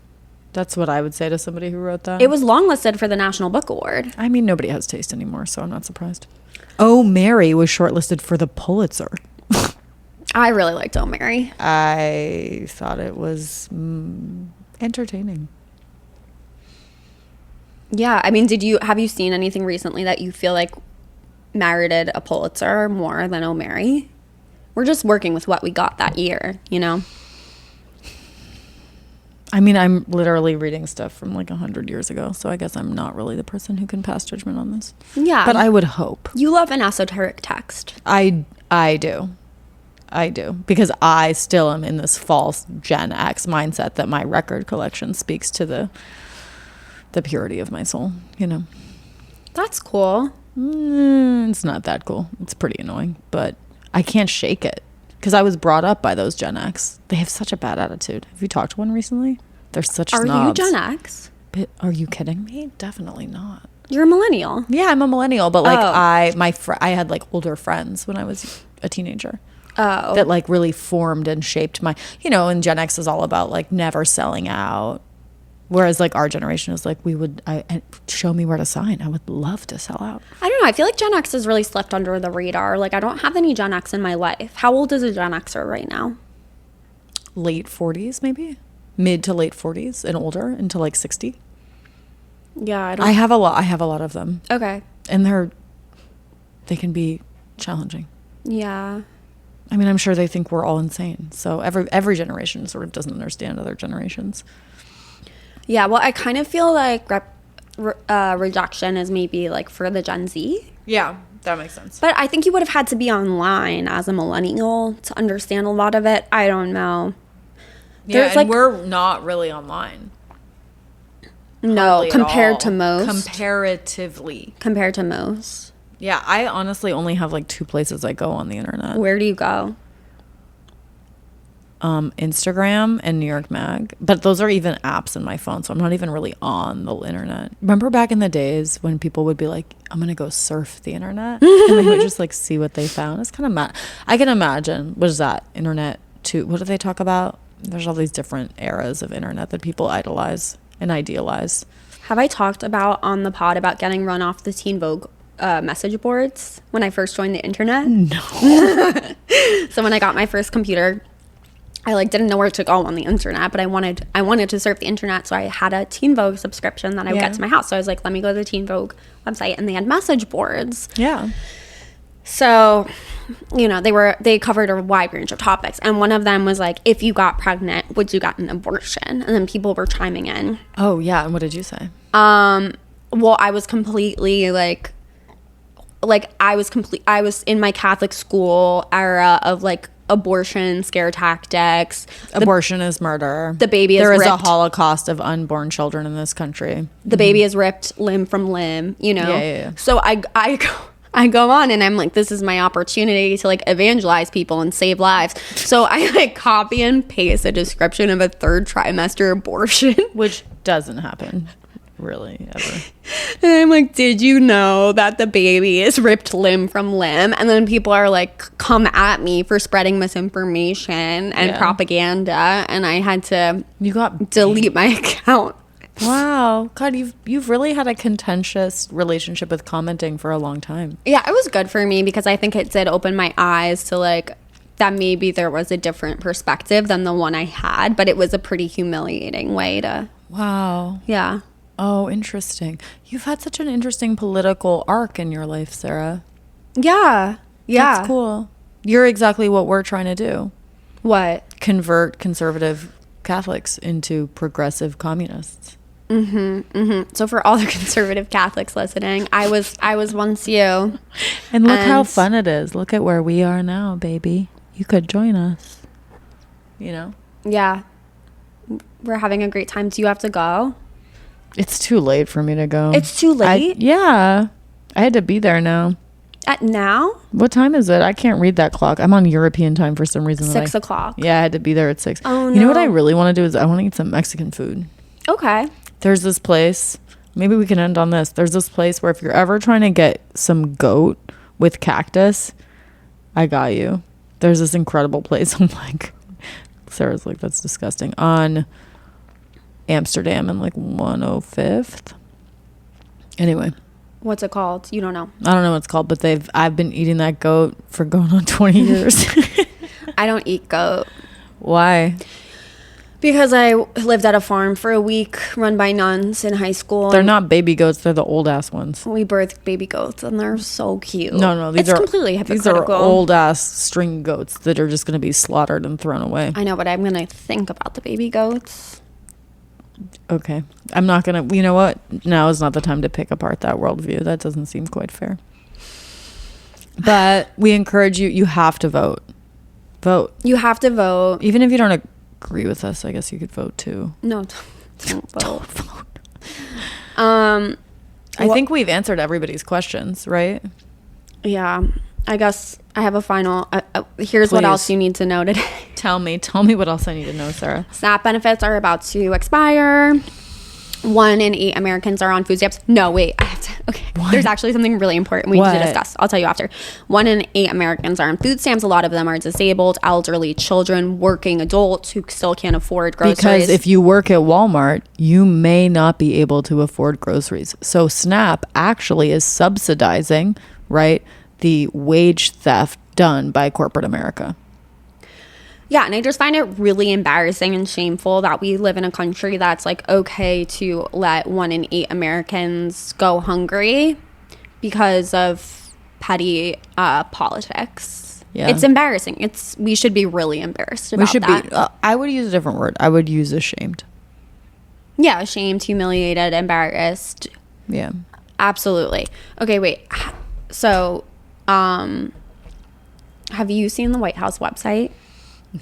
That's what I would say to somebody who wrote that. It was longlisted for the National Book Award. I mean, nobody has taste anymore, so I'm not surprised. Oh, Mary was shortlisted for the Pulitzer. I really liked Oh, Mary. I thought it was entertaining. Yeah, I mean, have you seen anything recently that you feel like merited a Pulitzer more than Oh, Mary? We're just working with what we got that year, you know? I mean, I'm literally reading stuff from like 100 years ago, so I guess I'm not really the person who can pass judgment on this. Yeah. But I would hope. You love an esoteric text. I do. Because I still am in this false Gen X mindset that my record collection speaks to the purity of my soul, you know? That's cool. It's not that cool. It's pretty annoying, but I can't shake it because I was brought up by those Gen X. They have such a bad attitude. Have you talked to one recently? They're such snobs. Are you Gen X? But are you kidding me? Definitely not. You're a millennial. Yeah, I'm a millennial, but like I had like older friends when I was a teenager. Oh. That like really formed and shaped my, and Gen X is all about like never selling out. Whereas like our generation is like, show me where to sign. I would love to sell out. I don't know. I feel like Gen X has really slipped under the radar. Like I don't have any Gen X in my life. How old is a Gen Xer right now? Late 40s, maybe mid to late 40s and older into like 60. Yeah, I have a lot of them. Okay. And they can be challenging. Yeah. I mean, I'm sure they think we're all insane. So every generation sort of doesn't understand other generations. Yeah, well, I kind of feel like rejection is maybe like for the Gen Z. Yeah, that makes sense. But I think you would have had to be online as a millennial to understand a lot of it. I don't know. Yeah, and we're not really online. No, compared to most. Comparatively. Compared to most. Yeah, I honestly only have like 2 places I go on the internet. Where do you go? Instagram and New York Mag, but those are even apps in my phone, so I'm not even really on the internet. Remember back in the days when people would be like, I'm gonna go surf the internet, and they would just like see what they found. It's kind of I can imagine. What is that internet too? What do they talk about? There's all these different eras of internet that people idolize and idealize. Have I talked about on the pod about getting run off the Teen Vogue message boards when I first joined the internet. No. So when I got my first computer, I like didn't know where to go on the internet, but I wanted to surf the internet, so I had a Teen Vogue subscription that I would get to my house. So I was like, let me go to the Teen Vogue website, and they had message boards. Yeah. So, you know, they covered a wide range of topics, and one of them was like, if you got pregnant, would you get an abortion? And then people were chiming in. Oh yeah, and what did you say? Well, I was completely like I was in my Catholic school era of like abortion scare tactics. Abortion is murder. The baby is There is ripped. a holocaust of unborn children in this country. The baby is ripped limb from limb, you know. Yeah. So I go on and I'm like, this is my opportunity to like evangelize people and save lives. So I like copy and paste a description of a 3rd trimester abortion, Which doesn't happen really ever. and I'm like, did you know that the baby is ripped limb from limb? And then people are like, come at me for spreading misinformation and propaganda, and I had to delete my account. Wow. God, you've really had a contentious relationship with commenting for a long time. Yeah, it was good for me because I think it did open my eyes to like that maybe there was a different perspective than the one I had, but it was a pretty humiliating way to. Wow. Yeah. Oh, interesting. You've had such an interesting political arc in your life, Sarah. Yeah. That's cool. You're exactly what we're trying to do. What? Convert conservative Catholics into progressive communists. So for all the conservative Catholics listening, I was once you. And look how fun it is. Look at where we are now, baby. You could join us. You know? Yeah. We're having a great time. Do you have to go? It's too late for me to go. It's too late? Yeah. I had to be there now. At now? What time is it? I can't read that clock. I'm on European time for some reason. 6 o'clock. Yeah, I had to be there at 6. Oh, You know what I really want to do is I want to eat some Mexican food. Okay. There's this place. Maybe we can end on this. There's this place where if you're ever trying to get some goat with cactus, I got you. There's this incredible place. I'm like, Sarah's like, that's disgusting. On Amsterdam and like 105th. Anyway. What's it called? You don't know. I don't know what it's called, but I've been eating that goat for going on 20 years. I don't eat goat. Why? Because I lived at a farm for a week run by nuns in high school. They're not baby goats. They're the old ass ones. We birthed baby goats and they're so cute. No. It's completely hypocritical. These are old ass string goats that are just going to be slaughtered and thrown away. I know, but I'm going to think about the baby goats. Okay. I'm not going to, you know what? Now is not the time to pick apart that worldview. That doesn't seem quite fair. But we encourage you have to vote. Vote. You have to vote. Even if you don't agree with us, I guess you could vote too. No, don't vote. Don't vote. I think we've answered everybody's questions, right? Yeah. I guess I have a final. Here's what else you need to know today. Tell me what else I need to know, Sarah. SNAP benefits are about to expire. 1 in 8 Americans are on food stamps. No, wait. I have to. Okay. What? There's actually something really important we need to discuss. I'll tell you after. 1 in 8 Americans are on food stamps. A lot of them are disabled, elderly, children, working adults who still can't afford groceries. Because if you work at Walmart, you may not be able to afford groceries. So SNAP actually is subsidizing, right, the wage theft done by corporate America. Yeah, and I just find it really embarrassing and shameful that we live in a country that's like okay to let 1 in 8 Americans go hungry because of petty politics. Yeah. It's embarrassing. We should be really embarrassed about that. I would use a different word. I would use ashamed. Yeah, ashamed, humiliated, embarrassed. Yeah. Absolutely. Okay, wait. So, have you seen the White House website?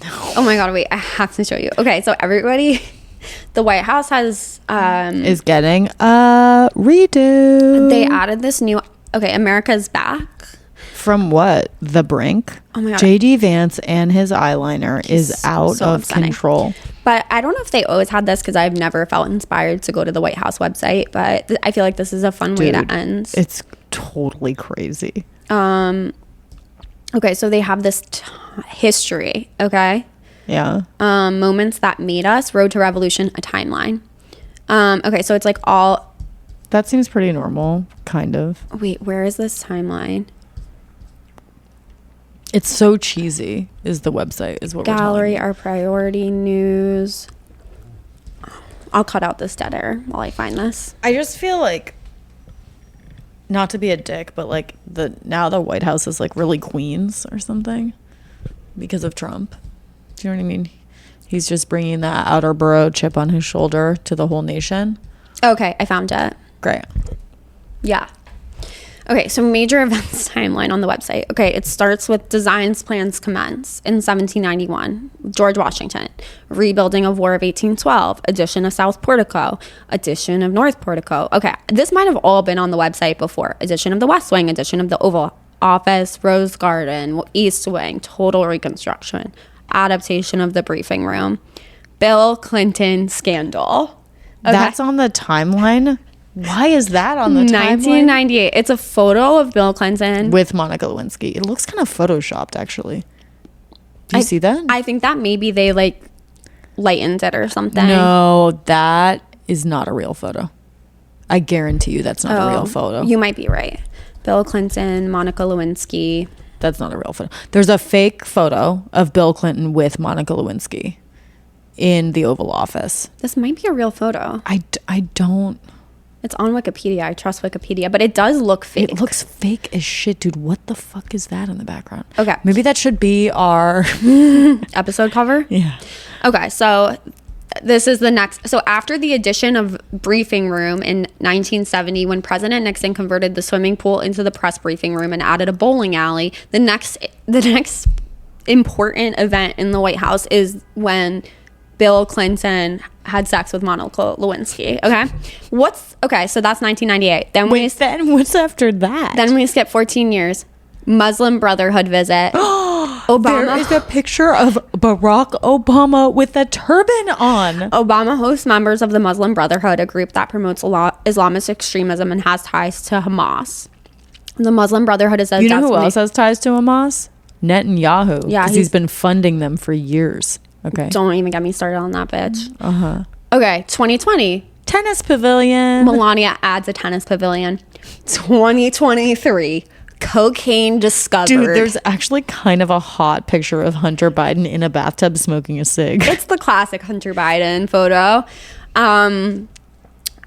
No. Oh my God, wait, I have to show you. Okay, so everybody, the White House is getting a redo. They added this new, America's Back. From what? The brink? Oh my God. JD Vance and his eyeliner is out of upsetting. control. But I don't know if they always had this because I've never felt inspired to go to the White House website. But I feel like this is a fun way to end. It's totally crazy. Okay, so they have this history, okay? Yeah. Moments that made us, Road to Revolution, a timeline. Okay, so it's like all That seems pretty normal, kind of. Wait, where is this timeline? It's so cheesy, is the website, is what Gallery, we're our priority news. I'll cut out this dead air while I find this. I just feel like, not to be a dick, but like now the White House is like really Queens or something because of Trump. Do you know what I mean? He's just bringing that outer borough chip on his shoulder to the whole nation. Okay, I found it. Great. Yeah. Okay, so major events timeline on the website. Okay, it starts with designs plans commence in 1791. George Washington. Rebuilding of War of 1812. Addition of South Portico. Addition of North Portico. Okay, this might have all been on the website before. Addition of the West Wing. Addition of the Oval Office. Rose Garden. East Wing. Total reconstruction. Adaptation of the briefing room. Bill Clinton scandal. Okay. That's on the timeline? Why is that on the timeline? 1998. It's a photo of Bill Clinton with Monica Lewinsky. It looks kind of photoshopped, actually. Do you see that? I think that maybe they like lightened it or something. No, that is not a real photo. I guarantee you that's not a real photo. You might be right. Bill Clinton, Monica Lewinsky. That's not a real photo. There's a fake photo of Bill Clinton with Monica Lewinsky in the Oval Office. This might be a real photo. I don't. It's on Wikipedia. I trust Wikipedia, but it does look fake. It looks fake as shit, dude. What the fuck is that in the background? Okay. Maybe that should be our episode cover? Yeah. Okay, so this is the next. So after the addition of briefing room in 1970, when President Nixon converted the swimming pool into the press briefing room and added a bowling alley, the next important event in the White House is when Bill Clinton had sex with Monica Lewinsky. Okay, so that's 1998. Then what's after that? Then we skip 14 years. Muslim Brotherhood visit. Obama. There is a picture of Barack Obama with a turban on. Obama hosts members of the Muslim Brotherhood, a group that promotes Islamist extremism and has ties to Hamas. The Muslim Brotherhood is a You know who else has ties to Hamas? Netanyahu. Yeah, he's been funding them for years. Okay. Don't even get me started on that bitch. Uh-huh. Okay, 2020. Tennis pavilion. Melania adds a tennis pavilion. 2023. Cocaine discovered. Dude, there's actually kind of a hot picture of Hunter Biden in a bathtub smoking a cig. It's the classic Hunter Biden photo.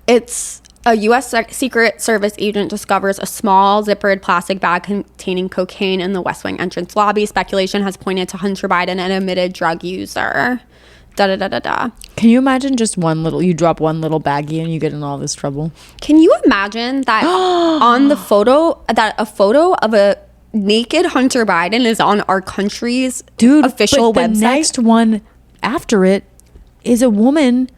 It's a U.S. Secret Service agent discovers a small zippered plastic bag containing cocaine in the West Wing entrance lobby. Speculation has pointed to Hunter Biden, an admitted drug user. Can you imagine just you drop one little baggie and you get in all this trouble? Can you imagine that on the photo, that a photo of a naked Hunter Biden is on our country's official website? The next one after it is a woman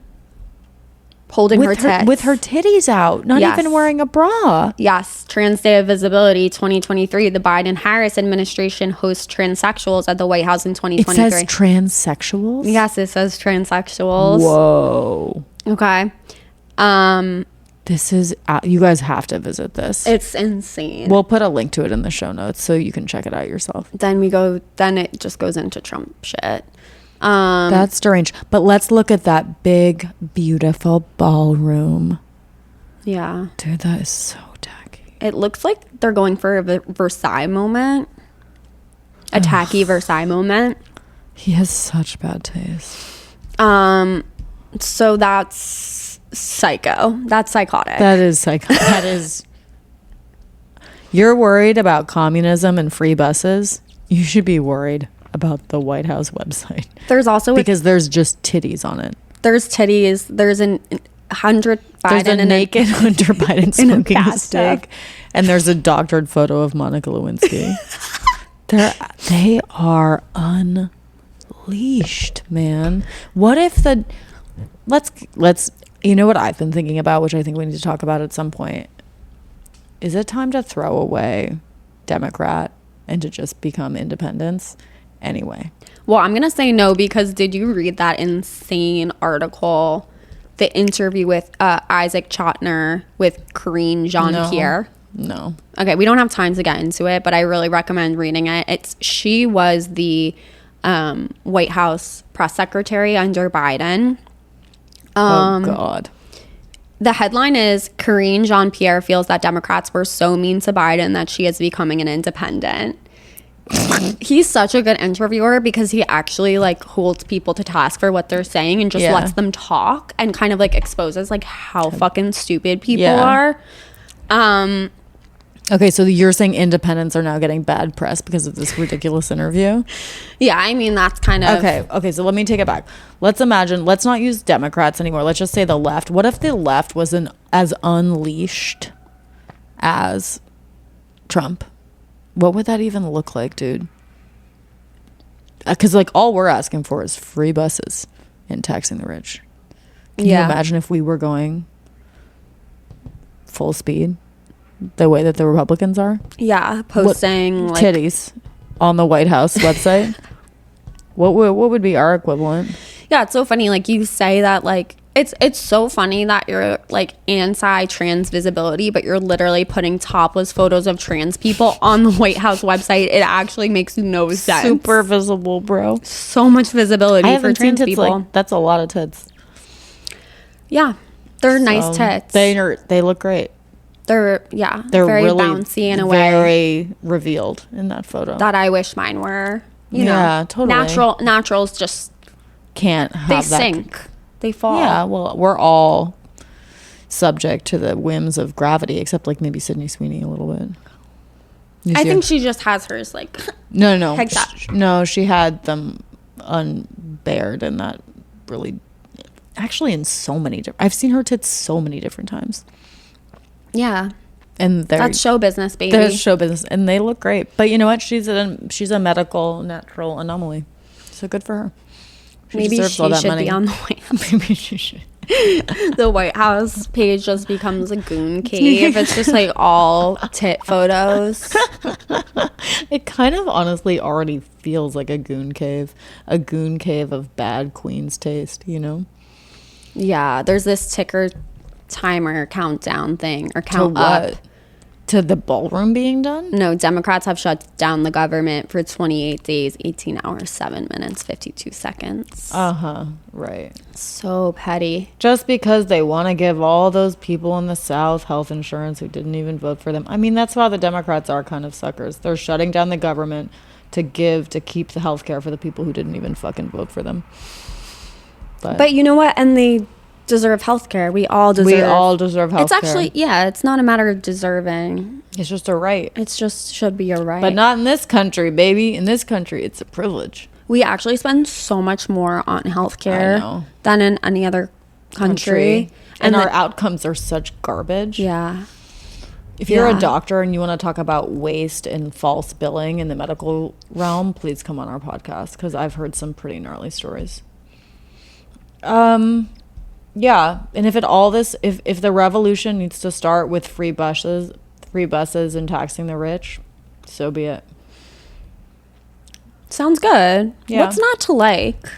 holding her tits. With her titties out, not even wearing a bra. Yes. Trans Day of Visibility 2023. The Biden-Harris administration hosts transsexuals at the White House in 2023. It says transsexuals? Yes, it says transsexuals. Whoa. Okay. This is, you guys have to visit this. It's insane. We'll put a link to it in the show notes so you can check it out yourself. Then it just goes into Trump shit. That's deranged. But let's look at that big, beautiful ballroom. Yeah. Dude, that is so tacky. It looks like they're going for a Versailles moment. A tacky Versailles moment. He has such bad taste. So that's psycho. That's psychotic. That is psycho. That is... You're worried about communism and free buses? You should be worried about the White House website. There's also because there's just titties on it. There's titties. There's a Hunter Biden. There's a naked Hunter Biden smoking a stick, and there's a doctored photo of Monica Lewinsky. They are unleashed, man. What if let's you know what I've been thinking about, which I think we need to talk about at some point. Is it time to throw away Democrat and to just become independents? Anyway. Well, I'm going to say no, because did you read that insane article, the interview with Isaac Chotiner with Karine Jean-Pierre? No. Okay, we don't have time to get into it, but I really recommend reading it. She was the White House press secretary under Biden. Oh, God. The headline is Karine Jean-Pierre feels that Democrats were so mean to Biden that she is becoming an independent. He's such a good interviewer because he actually like holds people to task for what they're saying and just lets them talk and kind of like exposes like how fucking stupid people are. Okay, so you're saying independents are now getting bad press because of this ridiculous interview? Yeah, I mean, that's kind of... Okay, so let me take it back. Let's not use Democrats anymore. Let's just say the left. What if the left was as unleashed as Trump? What would that even look like, dude? Because, like, all we're asking for is free buses and taxing the rich. Can you imagine if we were going full speed? The way that the Republicans are? Yeah, posting like titties on the White House website. What would be our equivalent? Yeah, it's so funny. Like you say that like it's so funny that you're like anti-trans visibility, but you're literally putting topless photos of trans people on the White House website. It actually makes no sense. Super visible, bro. So much visibility for trans people. Like, that's a lot of tits. Yeah, they're nice tits. They look great. They're very really bouncy in a way. Very revealed in that photo. That I wish mine were. You know, totally. Naturals just can't have they sink. They fall. Yeah, well, we're all subject to the whims of gravity, except like maybe Sydney Sweeney a little bit. I think she just has hers like no. No, she had them unbared and that really actually in so many different. I've seen her tits so many different times. Yeah. And that's show business, baby. There's show business, and they look great. But you know what? She's a medical natural anomaly, so good for her. Maybe she should be on the White House. Maybe she should. The White House page just becomes a goon cave. It's just like all tit photos. It kind of honestly already feels like a goon cave of bad queen's taste. You know? Yeah. There's this ticker timer countdown thing or count to what? Up to the ballroom being done. No, Democrats have shut down the government for 28 days, 18 hours, 7 minutes, 52 seconds. Right. So petty. Just because they want to give all those people in the South health insurance who didn't even vote for them. I mean, that's why the Democrats are kind of suckers. They're shutting down the government to keep the health care for the people who didn't even fucking vote for them. But you know what? And they deserve healthcare. We all deserve healthcare. It's actually, it's not a matter of deserving. It's just a right. It's just should be a right. But not in this country, baby. In this country, it's a privilege. We actually spend so much more on healthcare than in any other country. And our outcomes are such garbage. Yeah. If you're a doctor and you want to talk about waste and false billing in the medical realm, please come on our podcast because I've heard some pretty gnarly stories. Yeah, and if the revolution needs to start with free buses and taxing the rich, so be it. Sounds good. Yeah. What's not to like?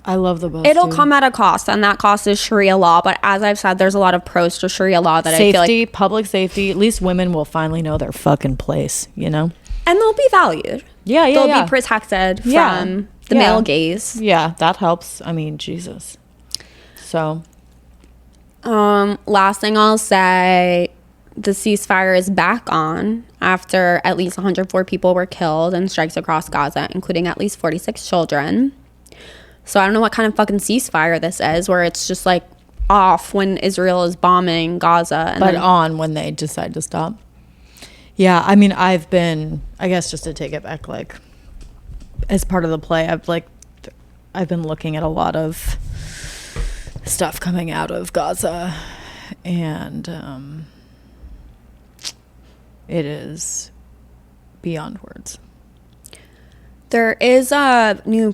I love the bus. It'll come at a cost, and that cost is Sharia law. But as I've said, there's a lot of pros to Sharia law that I feel like public safety. At least women will finally know their fucking place, you know, and they'll be valued. They'll be protected from the male gaze. Yeah, that helps. I mean, Jesus. So, last thing I'll say, the ceasefire is back on after at least 104 people were killed in strikes across Gaza, including at least 46 children. So I don't know what kind of fucking ceasefire this is, where it's just like off when Israel is bombing Gaza. But on when they decide to stop. Yeah, I mean, I guess just to take it back, like, as part of the play, I've been looking at a lot of stuff coming out of Gaza, and it is beyond words. There is a new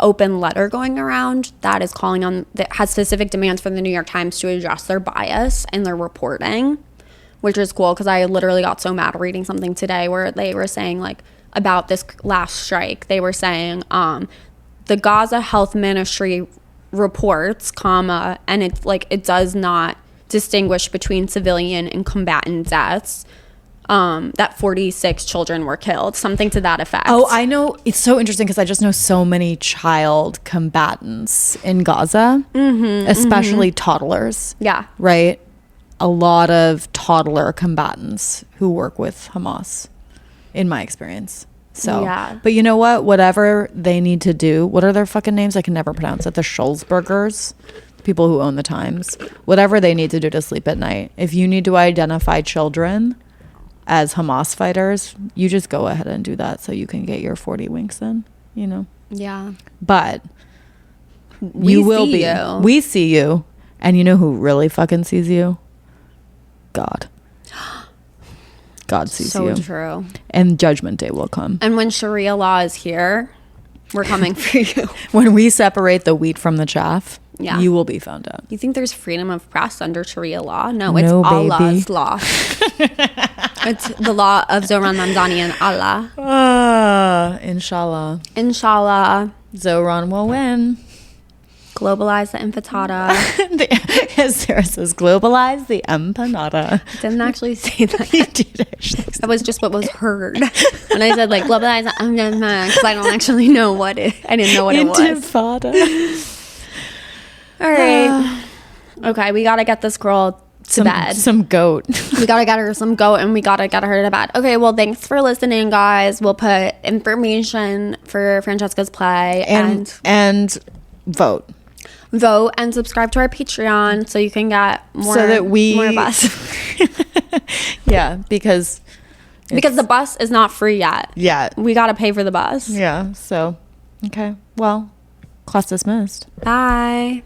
open letter going around that is that has specific demands from the New York Times to address their bias in their reporting, which is cool because I literally got so mad reading something today where they were saying like about this last strike. They were saying the Gaza Health Ministry reports, and it's like it does not distinguish between civilian and combatant deaths. that 46 children were killed, something to that effect. Oh, I know. It's so interesting because I just know so many child combatants in Gaza, especially toddlers. Yeah. Right? A lot of toddler combatants who work with Hamas, in my experience. So, yeah. But you know what? Whatever they need to do, what are their fucking names? I can never pronounce it. The Schulzbergers, people who own the Times. Whatever they need to do to sleep at night. If you need to identify children as Hamas fighters, you just go ahead and do that so you can get your 40 winks in, you know? Yeah. But we see you. And you know who really fucking sees you? God. God sees you. So true. And judgment day will come. And when Sharia law is here, we're coming for you. When we separate the wheat from the chaff, you will be found out. You think there's freedom of press under Sharia law? No, it's Allah's law. It's the law of Zohran, Mamdani, and Allah. Inshallah. Inshallah. Zohran will win. Globalize the intifada. As Sarah says, globalize the empanada. I didn't actually say that. You did actually. That was just what was heard. When I said like globalize the empanada, because I don't actually know what it. I didn't know what it was. Intifada. All right. Okay, we gotta get this girl to bed. Some goat. We gotta get her some goat, and we gotta get her to bed. Okay, well, thanks for listening, guys. We'll put information for Francesca's play and vote and subscribe to our Patreon so you can get more, so that more of us. Yeah, because the bus is not free yet. Yeah, we gotta pay for the bus. Yeah. So, okay. Well, class dismissed. Bye.